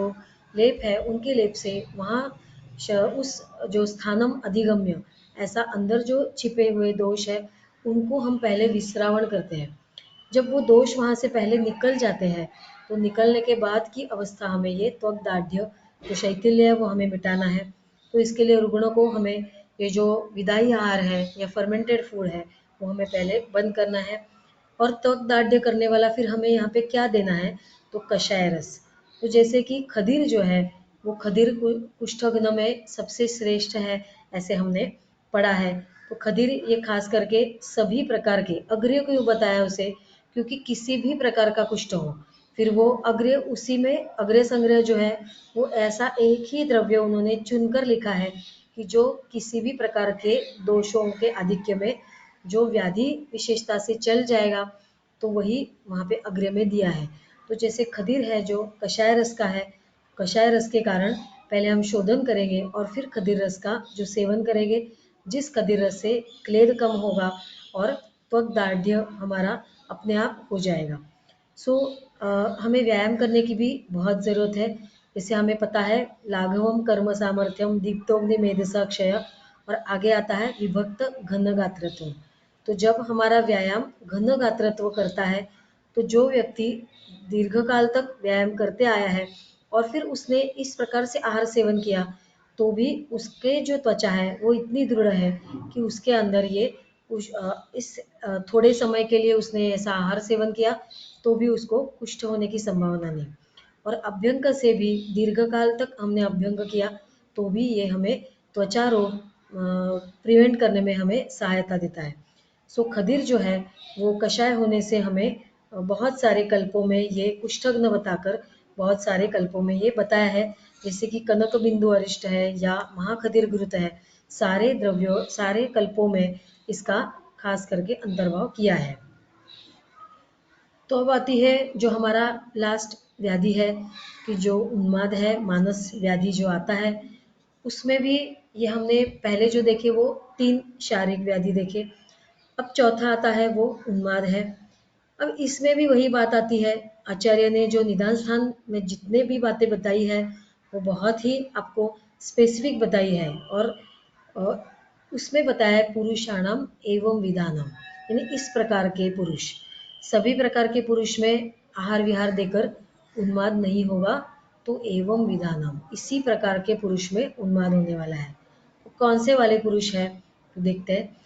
लेप है उनके लेप से वहाँ उस जो स्थानम अधिगम्य ऐसा अंदर जो छिपे हुए दोष है उनको हम पहले विस्रावण करते हैं। जब वो दोष वहाँ से पहले निकल जाते हैं, तो निकलने के बाद की अवस्था हमें ये त्वक दार्ढ्य जो शैथिल्य है वो हमें मिटाना है। तो इसके लिए रुग्णों को हमें ये जो विदाई आहार है या फर्मेंटेड फूड है वो हमें पहले बंद करना है। और त्वक दार्ढ्य करने वाला फिर हमें यहाँ पे क्या देना है, तो कषाय रस। तो जैसे कि खदीर जो है वो खदीर कुष्ठघ्न में सबसे श्रेष्ठ है ऐसे हमने पढ़ा है। तो खदीर ये खास करके सभी प्रकार के अग्र्य क्यों बताया उसे, क्योंकि किसी भी प्रकार का कुष्ठ हो फिर वो अग्र्य उसी में अग्र्य संग्रह जो है वो ऐसा एक ही द्रव्य उन्होंने चुनकर लिखा है कि जो किसी भी प्रकार के दोषों के आधिक्य में जो व्याधि विशेषता से चल जाएगा, तो वही वहाँ पे अग्र्य में दिया है। तो जैसे खदीर है जो कषाय रस का है, कषाय रस के कारण पहले हम शोधन करेंगे और फिर खदीर रस का जो सेवन करेंगे, जिस खदीर रस से क्लेद कम होगा और त्वक दार्ढ्य हमारा अपने आप हो जाएगा। सो हमें व्यायाम करने की भी बहुत ज़रूरत है। जैसे हमें पता है लाघवम कर्म सामर्थ्यम दीप्तोग्नि मेधसा क्षय, और आगे आता है विभक्त घन गात्रत्व। तो जब हमारा व्यायाम घन गात्रत्व करता है, तो जो व्यक्ति दीर्घकाल तक व्यायाम करते आया है और फिर उसने इस प्रकार से आहार सेवन किया, तो भी उसके जो त्वचा है वो इतनी दृढ़ है कि उसके अंदर ये थोड़े समय के लिए उसने ऐसा आहार सेवन किया तो भी उसको कुष्ठ होने की संभावना नहीं। और अभ्यंग से भी दीर्घकाल तक हमने अभ्यंग किया तो भी ये हमें त्वचा रोग प्रिवेंट करने में हमें सहायता देता है। सो खदीर जो है वो कषाय होने से हमें बहुत सारे कल्पों में ये कुष्ठघ्न बताकर बहुत सारे कल्पों में ये बताया है, जैसे कि कनक बिंदु अरिष्ट है या महाखदीर घृत है, सारे द्रव्यों सारे कल्पों में इसका खास करके अंतर्भाव किया है। तो अब आती है जो हमारा लास्ट व्याधि है कि जो उन्माद है, मानस व्याधि जो आता है, उसमें भी ये हमने पहले जो देखे वो 3 शारीरिक व्याधि देखे। अब चौथा आता है वो उन्माद है। अब इसमें भी वही बात आती है, आचार्य ने जो निदान स्थान में जितने भी बातें बताई है वो बहुत ही आपको स्पेसिफिक बताई है और उसमें बताया है पुरुषाणाम एवं विधानम, यानी इस प्रकार के पुरुष। सभी प्रकार के पुरुष में आहार विहार देकर उन्माद नहीं होगा, तो एवं विधानम, इसी प्रकार के पुरुष में उन्माद होने वाला है। कौन से वाले पुरुष है तो देखते हैं।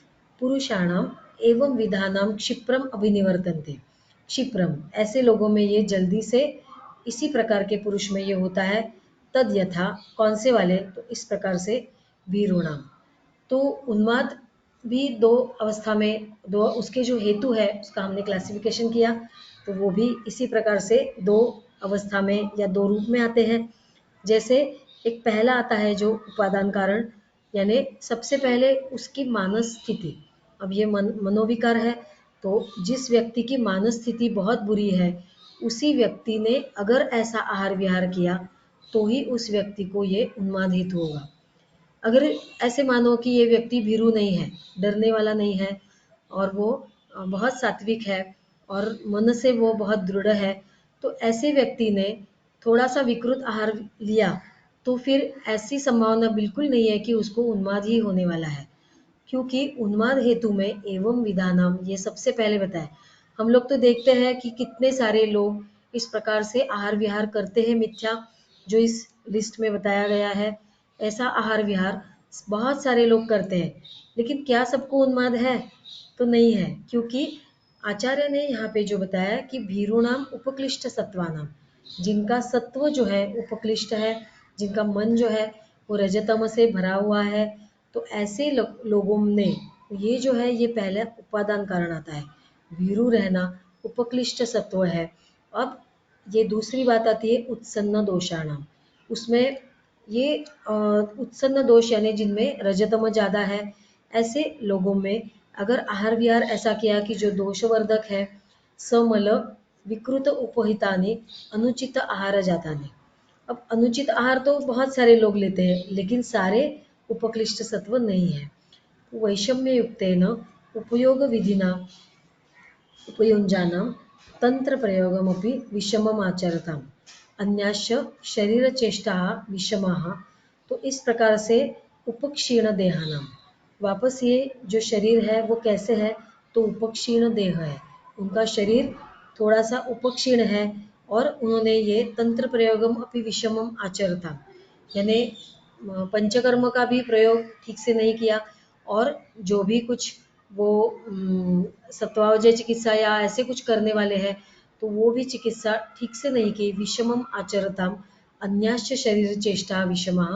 पुरुषाणाम एवं विधानाम क्षिप्रम अभिनिवर्तन्ते। क्षिप्रम, ऐसे लोगों में ये जल्दी से, इसी प्रकार के पुरुष में ये होता है। तद यथा, कौन से वाले तो इस प्रकार से भीरूणाम। तो उन्माद भी दो अवस्था में, दो उसके जो हेतु है उसका हमने क्लासिफिकेशन किया, तो वो भी इसी प्रकार से दो अवस्था में या दो रूप में आते हैं। जैसे एक पहला आता है जो उपादान कारण, यानी सबसे पहले उसकी मानस स्थिति। अब ये मनोविकार है, तो जिस व्यक्ति की मानस स्थिति बहुत बुरी है, उसी व्यक्ति ने अगर ऐसा आहार विहार किया तो ही उस व्यक्ति को ये उन्माद हेतु होगा। अगर ऐसे मानो कि ये व्यक्ति भीरू नहीं है, डरने वाला नहीं है, और वो बहुत सात्विक है और मन से वो बहुत दृढ़ है, तो ऐसे व्यक्ति ने थोड़ा सा विकृत आहार लिया तो फिर ऐसी संभावना बिल्कुल नहीं है कि उसको उन्माद ही होने वाला है। क्योंकि उन्माद हेतु में एवं विधानम ये सबसे पहले बताए। हम लोग तो देखते हैं कि कितने सारे लोग इस प्रकार से आहार विहार करते हैं मिथ्या, जो इस लिस्ट में बताया गया है। ऐसा आहार विहार बहुत सारे लोग करते हैं, लेकिन क्या सबको उन्माद है तो नहीं है। क्योंकि आचार्य ने यहाँ पे जो बताया कि भीरुणाम उपक्लिष्ट सत्वानाम, जिनका सत्व जो है उपक्लिष्ट है, जिनका मन जो है वो रजतम से भरा हुआ है, तो ऐसे लोगों ने ये जो है ये पहले उपादान कारण आता है। भीरू रहना उपक्लिष्ट सत्व है। अब ये दूसरी बात आती है उत्सन्न दोषाणाम। उसमें ये उत्सन्न दोष यानी जिनमें रजतम ज़्यादा है, ऐसे लोगों में अगर आहार विहार ऐसा किया कि जो दोषवर्धक है, समल विकृत उपहितानि अनुचित आहार जातानि। अब अनुचित आहार तो बहुत सारे लोग लेते हैं, लेकिन सारे उपक्लिष्ट सत्व नहीं है। वैषम्य युक्तेन उपयोग विधिना उपयुञ्जानां तंत्र प्रयोगमपि विषमम् आचरताम्, अन्याश्च शरीरचेष्टाः विषमाः। तो इस प्रकार से उपक्षीण देहानाम, वापस ये जो शरीर है वो कैसे है तो उपक्षीण देह है, उनका शरीर थोड़ा सा उपक्षीण है, और उन्होंने ये तंत्र प्रयोगम अपि विषमम आचरता, यानी पंचकर्म का भी प्रयोग ठीक से नहीं किया, और जो भी कुछ वो सत्वावजय चिकित्सा या ऐसे कुछ करने वाले हैं तो वो भी चिकित्सा ठीक से नहीं की। विषमम आचरताम अन्याश्च शरीर चेष्टा विषमा।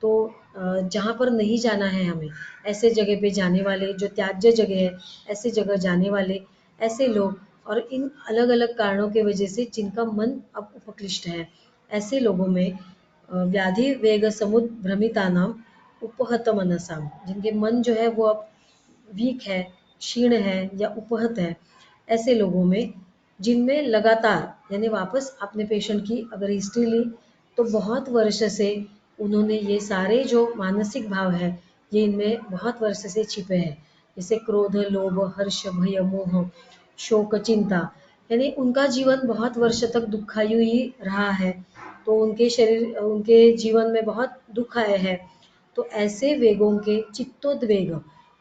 तो जहाँ पर नहीं जाना है हमें, ऐसे जगह पे जाने वाले, जो त्याज्य जगह है ऐसे जगह जाने वाले ऐसे लोग, और इन अलग अलग कारणों के वजह से जिनका मन अब उपक्लिष्ट है, ऐसे लोगों में व्याधि वेग समुद्र भ्रमिता नाम उपहत मनसाम, जिनके मन जो है वो अब वीक है, क्षीण है या उपहत है, ऐसे लोगों में जिनमें लगातार, यानी वापस आपने पेशेंट की अगर हिस्ट्री ली तो बहुत वर्ष से उन्होंने ये सारे जो मानसिक भाव है ये इनमें बहुत वर्ष से छिपे हैं, जैसे क्रोध, लोभ, हर्ष, भय, मोह, शोक, चिंता, यानी उनका जीवन बहुत वर्ष तक दुखायु ही रहा है, तो उनके शरीर, उनके जीवन में बहुत दुख आए हैं। तो ऐसे वेगों के चित्तोद्वेग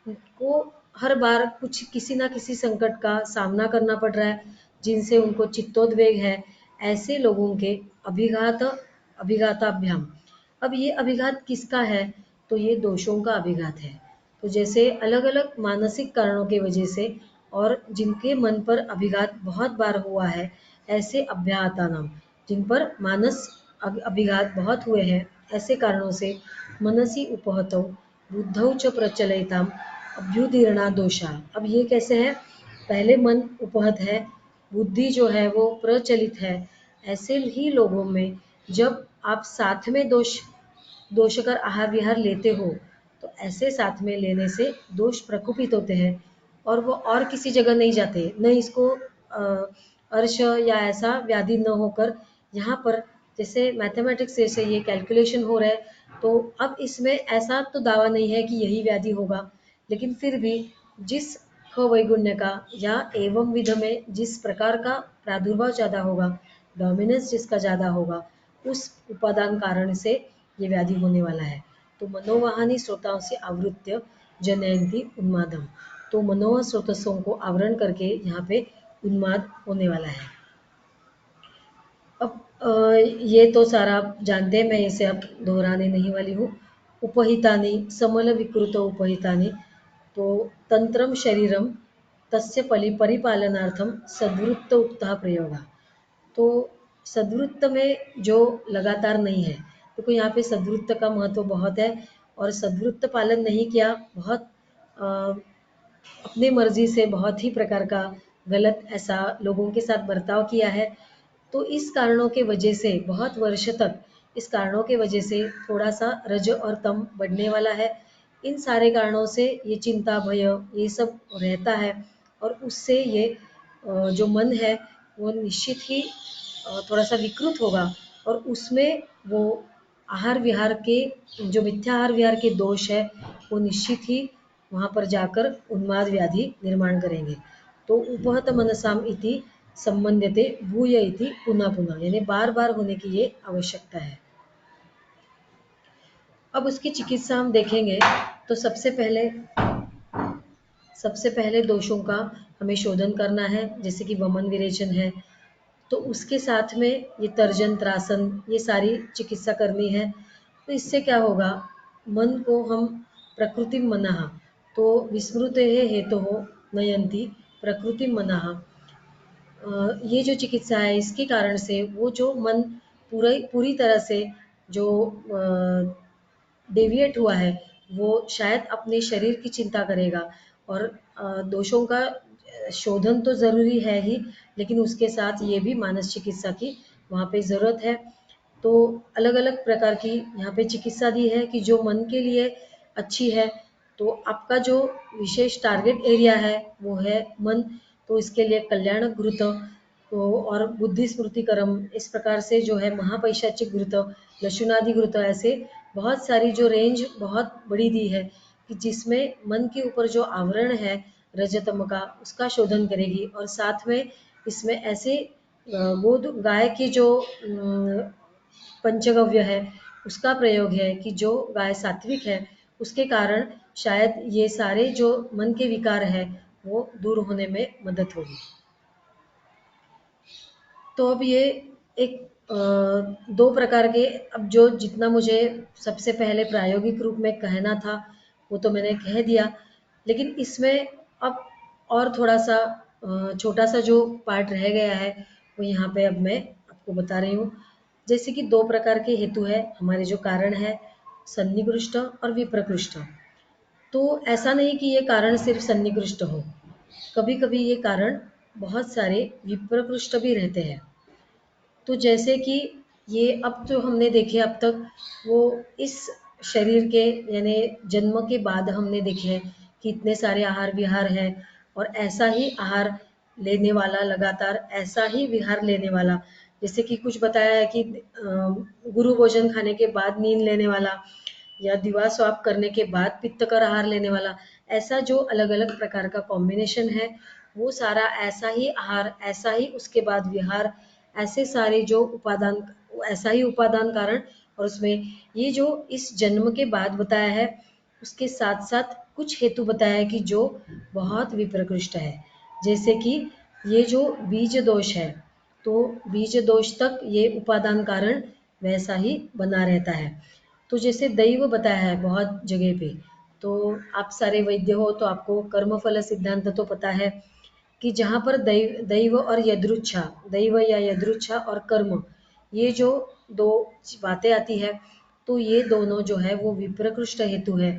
को हर बार कुछ किसी ना किसी संकट का सामना करना पड़ रहा है, जिनसे उनको चित्तोद्वेग है, ऐसे लोगों के अभिघाताभ्याम। अब ये अभिघात किसका है तो ये दोषों का अभिघात है। तो जैसे अलग अलग मानसिक कारणों के वजह से और जिनके मन पर अभिघात बहुत बार हुआ है, ऐसे अभ्याता नाम, जिन पर मानस अभिघात बहुत हुए हैं, ऐसे कारणों से मनसी उपहतौ बुद्धौ च प्रचलिताम अभ्युदीर्णा दोषा। अब ये कैसे है, पहले मन उपहत है, बुद्धि जो है वो प्रचलित है, ऐसे ही लोगों में जब आप साथ में दोषकर आहार विहार लेते हो तो ऐसे साथ में लेने से दोष प्रकोपित होते हैं, और वो और किसी जगह नहीं जाते, न इसको अर्श या ऐसा व्याधि न होकर यहाँ पर जैसे मैथमेटिक्स जैसे ये कैलकुलेशन हो रहा है, तो अब इसमें ऐसा तो दावा नहीं है कि यही व्याधि होगा, लेकिन फिर भी जिस खवैगुण्य का या एवं विध में जिस प्रकार का प्रादुर्भाव ज़्यादा होगा, डोमिनेंस जिसका ज़्यादा होगा, उस उपादान कारण से ये व्याधि होने वाला है। तो मनोवाहनी श्रोताओं से आवृत्य जनयन्ति उन्मादम। तो मनोहर स्रोतस्सों को आवरण करके यहाँ पे उन्माद होने वाला है। अब ये तो सारा आप जानते हैं, मैं इसे अब दोहराने नहीं वाली हूँ। उपहितानि समल विकृत उपहितानि, तो तंत्रम शरीरम तस्य परिपालनार्थम सद्वृत्त उक्तः प्रयोग। तो सद्वृत्त में जो लगातार नहीं है, देखो यहाँ पे सद्वृत्त का महत्व बहुत है, और सद्वृत्त पालन नहीं किया, बहुत अपने मर्जी से बहुत ही प्रकार का गलत ऐसा लोगों के साथ बर्ताव किया है, तो इस कारणों के वजह से बहुत वर्ष तक इस कारणों के वजह से थोड़ा सा रज और तम बढ़ने वाला है। इन सारे कारणों से ये चिंता भय ये सब रहता है, और उससे ये जो मन है वो निश्चित ही थोड़ा सा विकृत होगा, और उसमें वो आहार विहार के जो मिथ्या आहार विहार के दोष है वो निश्चित ही वहाँ पर जाकर उन्माद व्याधि निर्माण करेंगे। तो उपहत मनसाम इति संबंधते भूय इति पुनः पुनः, यानी बार बार होने की ये आवश्यकता है। अब उसकी चिकित्सा हम देखेंगे तो सबसे पहले दोषों का हमें शोधन करना है, जैसे कि वमन विरेचन है, तो उसके साथ में ये तर्जन त्रासन ये सारी चिकित्सा करनी है। तो इससे क्या होगा, मन को हम प्रकृति मनः, तो विस्मृते हेतु हो नयंती प्रकृति मनः, ये जो चिकित्सा है इसके कारण से वो जो मन पूरी तरह से जो डेविएट हुआ है वो शायद अपने शरीर की चिंता करेगा, और दोषों का शोधन तो ज़रूरी है ही, लेकिन उसके साथ ये भी मानस चिकित्सा की वहाँ पे ज़रूरत है। तो अलग अलग प्रकार की यहाँ पे चिकित्सा दी है कि जो मन के लिए अच्छी है। तो आपका जो विशेष टारगेट एरिया है वो है मन, तो इसके लिए कल्याण घृत तो और बुद्धि स्मृति करम, इस प्रकार से जो है महापैशाचिक घृत, लशुनादि घृत, ऐसे बहुत सारी जो रेंज बहुत बड़ी दी है कि जिसमें मन के ऊपर जो आवरण है रजतम का उसका शोधन करेगी, और साथ में इसमें ऐसे गोद गाय की जो पंचगव्य है उसका प्रयोग है कि जो गाय सात्विक है उसके कारण शायद ये सारे जो मन के विकार है वो दूर होने में मदद होगी। तो अब ये एक दो प्रकार के, अब जो जितना मुझे सबसे पहले प्रायोगिक रूप में कहना था वो तो मैंने कह दिया, लेकिन इसमें अब और थोड़ा सा छोटा सा जो पार्ट रह गया है वो यहाँ पे अब मैं आपको बता रही हूँ। जैसे कि दो प्रकार के हेतु है हमारे, जो कारण है सन्निकृष्ट और विप्रकृष्ट। तो ऐसा नहीं कि ये कारण सिर्फ सन्निकृष्ट हो, कभी कभी ये कारण बहुत सारे विप्रकृष्ट भी रहते हैं। तो जैसे कि ये अब जो हमने देखे अब तक वो इस शरीर के यानी जन्म के बाद हमने देखे हैं कि इतने सारे आहार विहार है, और ऐसा ही आहार लेने वाला लगातार ऐसा ही विहार लेने वाला, जैसे कि कुछ बताया है कि गुरु भोजन खाने के बाद नींद लेने वाला, या दिवा स्वाप करने के बाद पित्त कर आहार लेने वाला, ऐसा जो अलग अलग प्रकार का कॉम्बिनेशन है वो सारा ऐसा ही आहार ऐसा ही उसके बाद विहार, ऐसे सारे जो उपादान ऐसा ही उपादान कारण, और उसमें ये जो इस जन्म के बाद बताया है उसके साथ साथ कुछ हेतु बताया है कि जो बहुत विप्रकृष्ट है। जैसे कि ये जो बीज दोष है तो बीज दोष तक ये उपादान कारण वैसा ही बना रहता है। तो जैसे दैव बताया है बहुत जगह पे, तो आप सारे वैद्य हो तो आपको कर्मफल सिद्धांत तो पता है कि जहाँ पर दैव और यदृच्छा, दैव या यदृच्छा और कर्म, ये जो दो बातें आती है तो ये दोनों जो है वो विप्रकृष्ट हेतु है।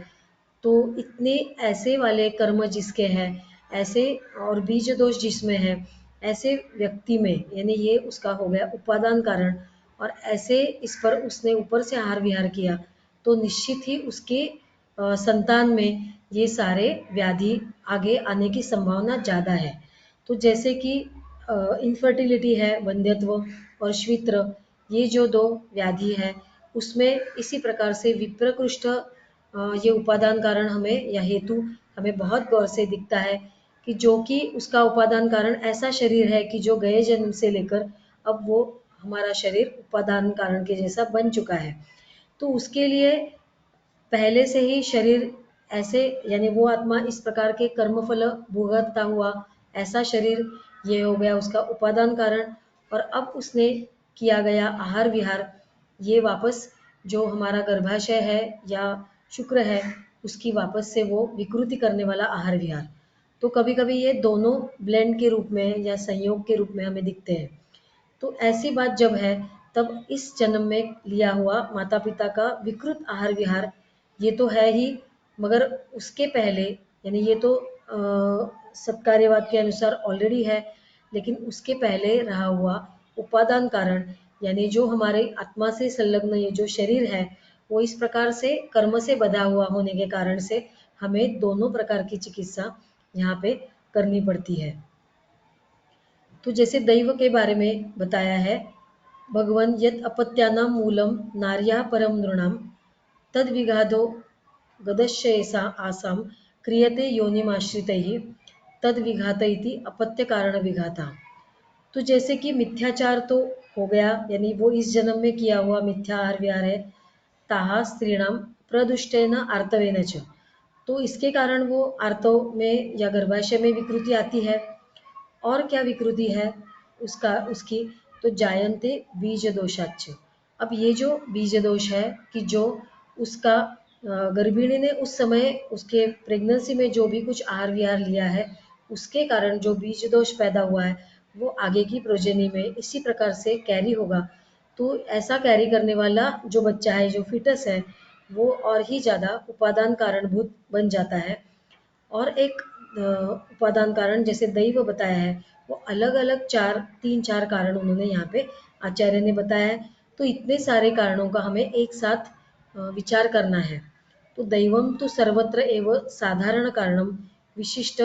तो इतने ऐसे वाले कर्म जिसके हैं ऐसे, और बीज दोष जिसमें है ऐसे व्यक्ति में, यानी ये उसका हो गया उपादान कारण, और ऐसे इस पर उसने ऊपर से आहार विहार किया तो निश्चित ही उसके संतान में ये सारे व्याधि आगे आने की संभावना ज़्यादा है। तो जैसे कि इनफर्टिलिटी है, वंध्यत्व और श्वित्र, ये जो दो व्याधि है उसमें इसी प्रकार से विप्रकृष्ट ये उपादान कारण हमें या हेतु हमें बहुत गौर से दिखता है कि जो कि उसका उपादान कारण ऐसा शरीर है कि जो गए जन्म से लेकर अब वो हमारा शरीर उपादान कारण के जैसा बन चुका है। तो उसके लिए पहले से ही शरीर ऐसे यानी वो आत्मा इस प्रकार के कर्मफल भुगतता हुआ ऐसा शरीर ये हो गया उसका उपादान कारण। और अब उसने किया गया आहार विहार ये वापस जो हमारा गर्भाशय है या शुक्र है उसकी वापस से वो विकृति करने वाला आहार विहार। तो कभी कभी ये दोनों ब्लेंड के रूप में या संयोग के रूप में हमें दिखते हैं। तो ऐसी बात जब है तब इस जन्म में लिया हुआ माता पिता का विकृत आहार विहार ये तो है ही, मगर उसके पहले यानी ये तो सत्कार्यवाद के अनुसार ऑलरेडी है, लेकिन उसके पहले रहा हुआ उपादान कारण यानी जो हमारे आत्मा से संलग्न ये जो शरीर है वो इस प्रकार से कर्म से बंधा हुआ होने के कारण से हमें दोनों प्रकार की चिकित्सा यहाँ पे करनी पड़ती है। तो जैसे दैव के बारे में बताया है, भगवन यत अपत्यानाम मूलम नार्या परम नृणाम तद विघातो गदश्येसा आसाम क्रियते योनिमाश्रितैः तद विघात इति अपत्य कारण विघाता। तो जैसे कि मिथ्याचार तो हो गया यानी वो इस जन्म में किया हुआ मिथ्या आहार विहार है, ताहा स्त्रीणाम प्रदुष्टेन आर्तवेन च। तो इसके कारण वो आर्तव में या गर्भाशय में विकृति आती है। और क्या विकृति है उसकी, तो जायन्ते बीज दोषाच्च। अब ये जो बीज दोष है कि जो उसका गर्भिणी ने उस समय उसके प्रेगनेंसी में जो भी कुछ आहार विहार लिया है उसके कारण जो बीज दोष पैदा हुआ है वो आगे की प्रोजेनी में इसी प्रकार से कैरी होगा। तो ऐसा कैरी करने वाला जो बच्चा है जो फिटस है वो और ही ज़्यादा उपादान कारणभूत बन जाता है। और एक उपादान कारण जैसे दैव बताया है वो अलग अलग तीन चार कारण उन्होंने यहाँ पे आचार्य ने बताया है। तो इतने सारे कारणों का हमें एक साथ विचार करना है। तो दैवम तो सर्वत्र एव साधारण कारणम विशिष्ट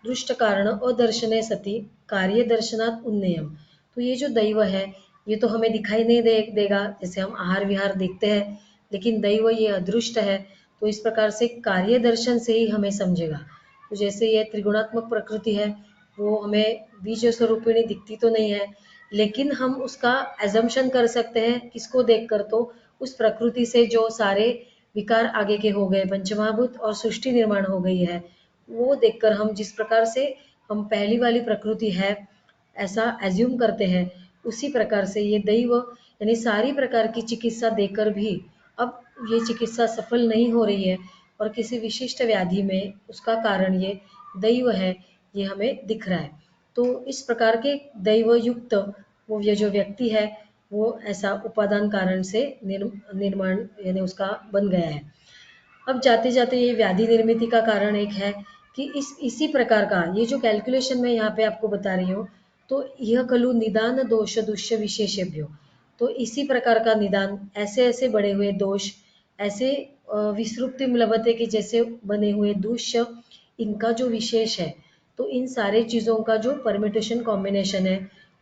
दृष्ट कारण अदर्शने सति कार्य दर्शनात् उन्नयम। तो ये जो दैव है ये तो हमें दिखाई नहीं देगा, जैसे हम आहार विहार देखते हैं, लेकिन दैव ये अदृष्ट है तो इस प्रकार से कार्य दर्शन से ही हमें समझेगा। तो जैसे ये त्रिगुणात्मक प्रकृति है वो हमें बीज स्वरूपिणी दिखती तो नहीं है, लेकिन हम उसका एजम्पशन कर सकते हैं किसको देखकर, तो उस प्रकृति से जो सारे विकार आगे के हो गए पंचमहाभूत और सृष्टि निर्माण हो गई है वो देखकर हम जिस प्रकार से हम पहली वाली प्रकृति है ऐसा एज्यूम करते हैं, उसी प्रकार से ये दैव यानी सारी प्रकार की चिकित्सा देकर भी अब ये चिकित्सा सफल नहीं हो रही है और किसी विशिष्ट व्याधि में उसका कारण ये दैव है ये हमें दिख रहा है। तो इस प्रकार के दैव युक्त वो ये जो व्यक्ति है वो ऐसा उपादान कारण से निर्माण यानी उसका बन गया है। अब जाते जाते ये व्याधि निर्मिति का कारण एक है कि इसी प्रकार का ये जो कैलकुलेशन मैं यहाँ पे आपको बता रही हूँ, तो यह खलु निदान दोष दुष्य विशेषभ्यो। तो इसी प्रकार का निदान ऐसे ऐसे बड़े हुए दोष ऐसे विसृप्ति म्लवते के जैसे बने हुए दुष्य इनका जो विशेष है, तो इन सारे चीज़ों का जो परमिटेशन कॉम्बिनेशन है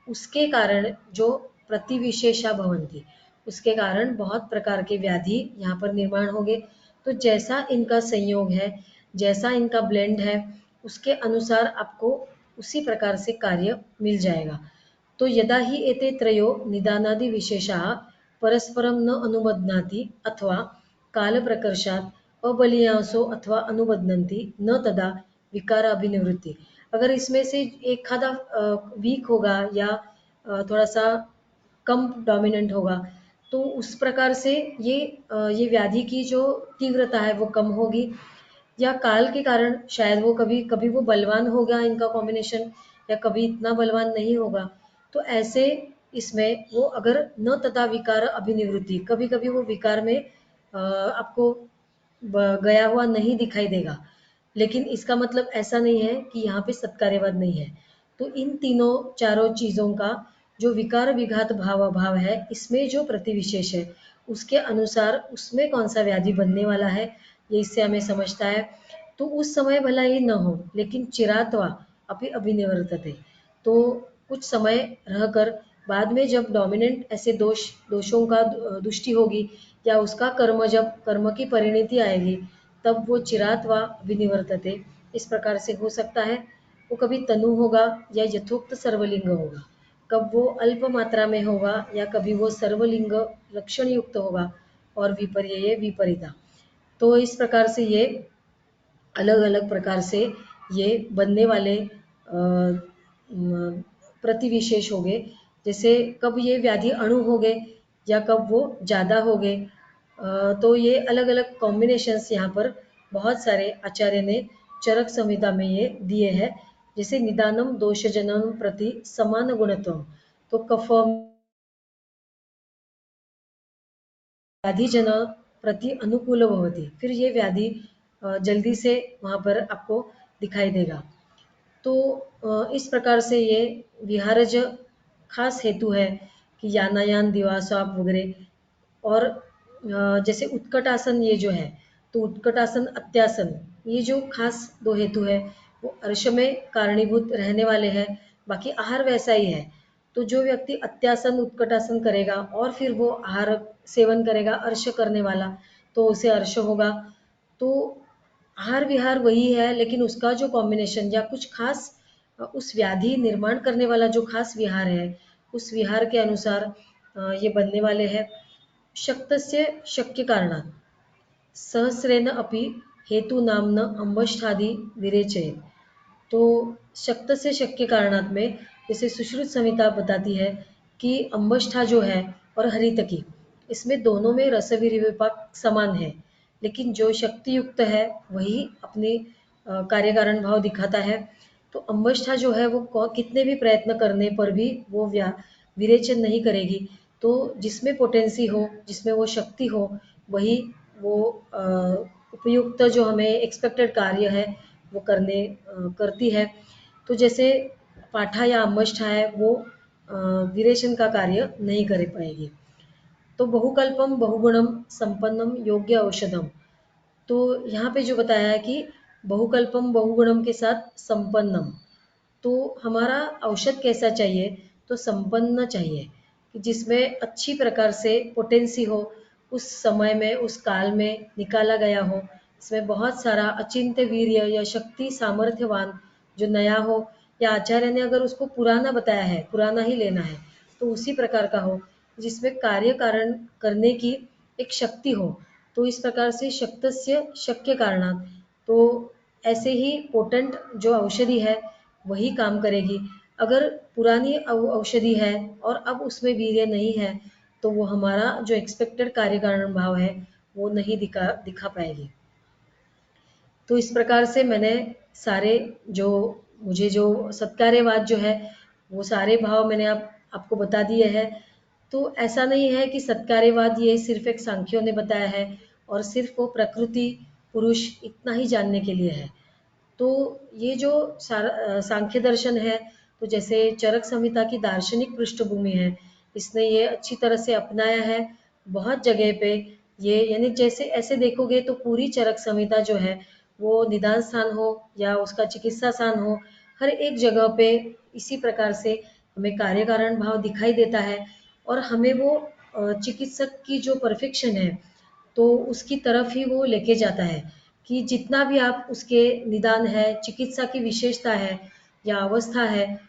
उसके कारण जो प्रतिविशेषा भवंती उसके कारण बहुत प्रकार के व्याधि यहाँ पर निर्माण होंगे। तो जैसा इनका संयोग है जैसा इनका ब्लेंड है उसके अनुसार आपको उसी प्रकार से कार्य मिल जाएगा। तो यदा ही एते त्रयो निदानादि विशेषाः परस्परम न अनुबध्नाति अथवा काल प्रकर्षात् अबलियांसो अथवा अनुबध्नन्ति न तदा विकार अभिनिवृत्ति। अगर इसमें से एक खादा वीक होगा या थोड़ा सा कम डोमिनेंट होगा तो उस प्रकार से ये व्याधि की जो तीव्रता है वो कम होगी, या काल के कारण शायद वो कभी कभी वो बलवान होगा इनका कॉम्बिनेशन या कभी इतना बलवान नहीं होगा। तो ऐसे इसमें वो अगर न तथा विकार अभिनिवृत्ति कभी कभी वो विकार में आपको गया हुआ नहीं दिखाई देगा, लेकिन इसका मतलब ऐसा नहीं है कि यहाँ पे सत्कार्यवाद नहीं है। तो इन तीनों चारों चीज़ों का जो विकार विघात भाव अभाव है इसमें जो प्रतिविशेष है उसके अनुसार उसमें कौन सा व्याधि बनने वाला है ये इससे हमें समझता है। तो उस समय भला ये न हो लेकिन चिरात्वा अपि अभिनिवर्तते। तो कुछ समय रहकर बाद में जब डोमिनेंट ऐसे दोषों का दृष्टि होगी या उसका जब कर्म की परिणति आएगी तब वो चिरात्वा अभिनिवर्तते इस प्रकार से हो सकता है। वो कभी तनु होगा या यथोक्त सर्वलिंग होगा, कब वो अल्प मात्रा में होगा या कभी वो सर्वलिंग लक्षण युक्त होगा और विपर्य विपरीता। तो इस प्रकार से ये अलग अलग प्रकार से ये बनने वाले प्रतिविशेष हो गए। जैसे कब ये व्याधि अणु हो गए या कब वो ज़्यादा हो गए। तो ये अलग अलग कॉम्बिनेशंस यहाँ पर बहुत सारे आचार्य ने चरक संहिता में ये दिए हैं। जैसे निदानम दोषजनम प्रति समान गुणत्वम, तो कफम व्याधिजन प्रति अनुकूल भवति, फिर ये व्याधि जल्दी से वहाँ पर आपको दिखाई देगा। तो इस प्रकार से ये विहारज खास हेतु है कि यानायान दिवास्वाप वगैरह। और जैसे उत्कट आसन ये जो है, तो उत्कट आसन अत्यासन, ये जो खास दो हेतु है वो अर्श में कारणीभूत रहने वाले हैं। बाकी आहार वैसा ही है। तो जो व्यक्ति अत्यासन उत्कटासन करेगा और फिर वो आहार सेवन करेगा अर्श करने वाला, तो उसे अर्श होगा। तो आहार विहार वही है, लेकिन उसका जो कॉम्बिनेशन या कुछ खास उस व्याधि निर्माण करने वाला जो खास विहार है, उस विहार के अनुसार ये बनने वाले हैं। शक्तस्य शक्य कारणात् सहस्रेण अपि हेतु नामन अंबष्ठादि विरेचयेत्। तो शक्त से शक्य कारणात् में जैसे सुश्रुत संहिता बताती है कि अंबष्ठा जो है और हरितकी, इसमें दोनों में रसवीर विपाक समान है। लेकिन जो शक्ति युक्त है वही अपनी कार्य कारण भाव दिखाता है। तो अंबष्ठा जो है वो कितने भी प्रयत्न करने पर भी वो विरेचन नहीं करेगी। तो जिसमें पोटेंसी हो, जिसमें वो शक्ति हो, वही वो उपयुक्त जो हमें एक्सपेक्टेड कार्य है वो करती है। तो जैसे पाठा या अम्बष्ठा है वो विरेचन का कार्य नहीं कर पाएगी। तो बहुकल्पम बहुगुणम संपन्नम योग्य औषधम, तो यहाँ पे जो बताया है कि बहुकल्पम बहुगुणम के साथ संपन्नम, तो हमारा औषध कैसा चाहिए, तो संपन्न चाहिए कि जिसमें अच्छी प्रकार से पोटेंसी हो, उस समय में उस काल में निकाला गया हो, इसमें बहुत सारा अचिंत्य वीर्य या शक्ति सामर्थ्यवान जो नया हो, या आचार्य ने अगर उसको पुराना बताया है, पुराना ही लेना है, तो उसी प्रकार का हो जिसमें कार्य कारण करने की एक शक्ति हो। तो इस प्रकार से शक्तस्य शक्य कारणात्, तो ऐसे ही पोटेंट जो औषधि है वही काम करेगी। अगर पुरानी औषधि है और अब उसमें वीर्य नहीं है, तो वो हमारा जो एक्सपेक्टेड कार्य कारण भाव है वो नहीं दिखा पाएगी। तो इस प्रकार से मैंने सारे जो मुझे जो सत्कार्यवाद जो है वो सारे भाव मैंने आपको बता दिए हैं। तो ऐसा नहीं है कि सत्कार्यवाद ये सिर्फ एक सांख्यों ने बताया है और सिर्फ वो प्रकृति पुरुष इतना ही जानने के लिए है। तो ये जो सांख्य दर्शन है, तो जैसे चरक संहिता की दार्शनिक पृष्ठभूमि है, इसने ये अच्छी तरह से अपनाया है बहुत जगह पे। ये यानी जैसे ऐसे देखोगे तो पूरी चरक संहिता जो है वो निदान स्थान हो या उसका चिकित्सा स्थान हो, हर एक जगह पे इसी प्रकार से हमें कार्य कारण भाव दिखाई देता है। और हमें वो चिकित्सक की जो परफेक्शन है तो उसकी तरफ ही वो लेके जाता है कि जितना भी आप उसके निदान है, चिकित्सा की विशेषता है या अवस्था है,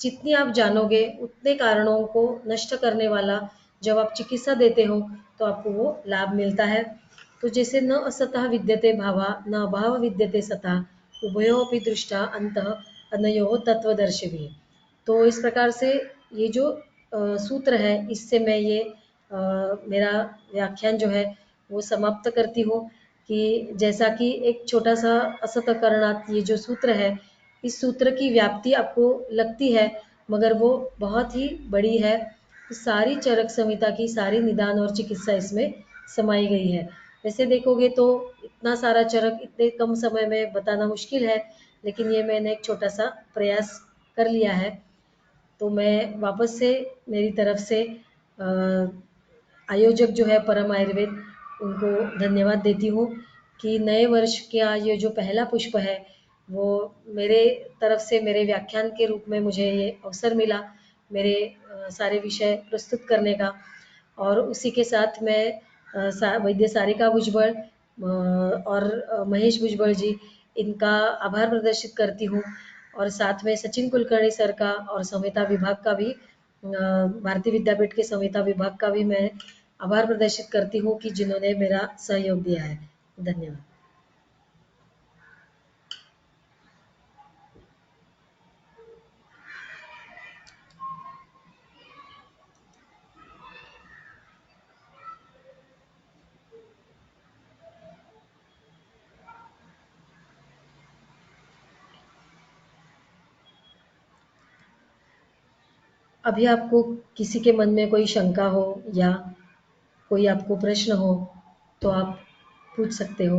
जितनी आप जानोगे उतने कारणों को नष्ट करने वाला जब आप चिकित्सा देते हो तो आपको वो लाभ मिलता है। तो जैसे न असतः विद्यते भावा न अभाव विद्यते सता, उभयोपि दृष्टा अंतः अनयो तत्वदर्शिभिः। तो इस प्रकार से ये जो सूत्र है, इससे मैं ये मेरा व्याख्यान जो है वो समाप्त करती हूँ कि जैसा कि एक छोटा सा असतकरणात् ये जो सूत्र है, इस सूत्र की व्याप्ति आपको लगती है मगर वो बहुत ही बड़ी है। सारी चरक संहिता की सारी निदान और चिकित्सा इसमें समाई गई है। वैसे देखोगे तो इतना सारा चरक इतने कम समय में बताना मुश्किल है, लेकिन ये मैंने एक छोटा सा प्रयास कर लिया है। तो मैं वापस से मेरी तरफ से आयोजक जो है परम आयुर्वेद, उनको धन्यवाद देती हूँ कि नए वर्ष का ये जो पहला पुष्प है वो मेरे तरफ से मेरे व्याख्यान के रूप में मुझे ये अवसर मिला मेरे सारे विषय प्रस्तुत करने का। और उसी के साथ मैं वैद्य सारिका भुजबल और महेश भुजबल जी, इनका आभार प्रदर्शित करती हूँ। और साथ में सचिन कुलकर्णी सर का और संहिता विभाग का भी, भारतीय विद्यापीठ के संहिता विभाग का भी मैं आभार प्रदर्शित करती हूँ कि जिन्होंने मेरा सहयोग दिया है। धन्यवाद। अभी आपको किसी के मन में कोई शंका हो या कोई आपको प्रश्न हो तो आप पूछ सकते हो।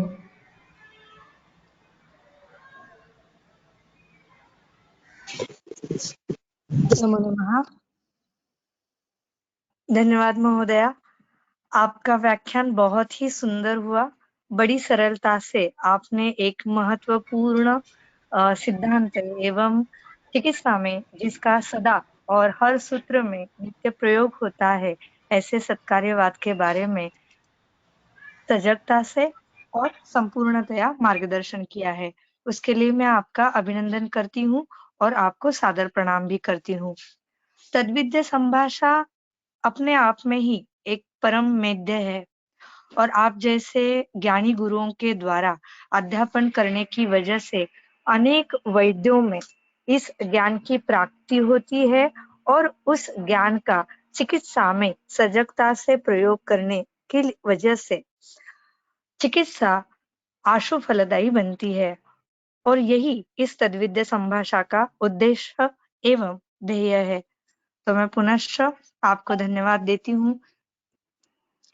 नमो नमः। धन्यवाद महोदया। आपका व्याख्यान बहुत ही सुंदर हुआ। बड़ी सरलता से आपने एक महत्वपूर्ण सिद्धांत एवं चिकित्सा में जिसका सदा और हर सूत्र में नित्य प्रयोग होता है, ऐसे सत्कार्यवाद के बारे में सजगता से और संपूर्णतया मार्गदर्शन किया है। उसके लिए मैं आपका अभिनंदन करती हूँ और आपको सादर प्रणाम भी करती हूँ। तद्विद्य संभाषा अपने आप में ही एक परम मेद्य है और आप जैसे ज्ञानी गुरुओं के द्वारा अध्यापन करने की वजह से अनेक वैद्यों में इस ज्ञान की प्राप्ति होती है और उस ज्ञान का चिकित्सा में सजगता से प्रयोग करने की वजह से चिकित्सा आशु फलदायी बनती है और यही इस तद्विद्य संभाषा का उद्देश्य एवं ध्येय है। तो मैं पुनश्च आपको धन्यवाद देती हूँ।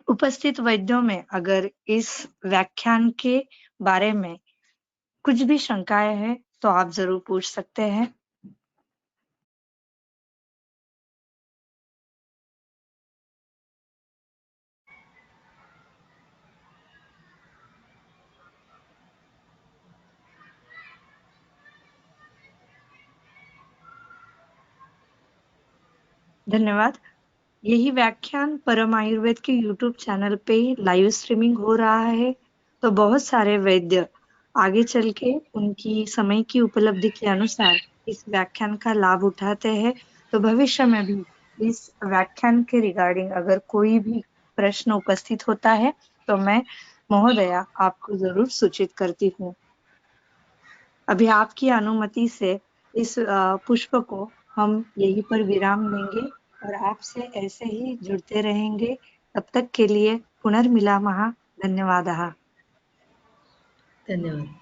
उपस्थित वैद्यों में अगर इस व्याख्यान के बारे में कुछ भी शंकाएं हैं तो आप जरूर पूछ सकते हैं। धन्यवाद। यही व्याख्यान परम आयुर्वेद के यूट्यूब चैनल पे लाइव स्ट्रीमिंग हो रहा है, तो बहुत सारे वैद्य आगे चल के उनकी समय की उपलब्धि के अनुसार इस व्याख्यान का लाभ उठाते हैं। तो भविष्य में भी इस व्याख्यान के रिगार्डिंग अगर कोई भी प्रश्न उपस्थित होता है तो मैं महोदया आपको जरूर सूचित करती हूँ। अभी आपकी अनुमति से इस पुष्प को हम यहीं पर विराम देंगे और आपसे ऐसे ही जुड़ते रहेंगे। तब तक के लिए पुनर्मिलामः। धन्यवादः। धन्यवाद।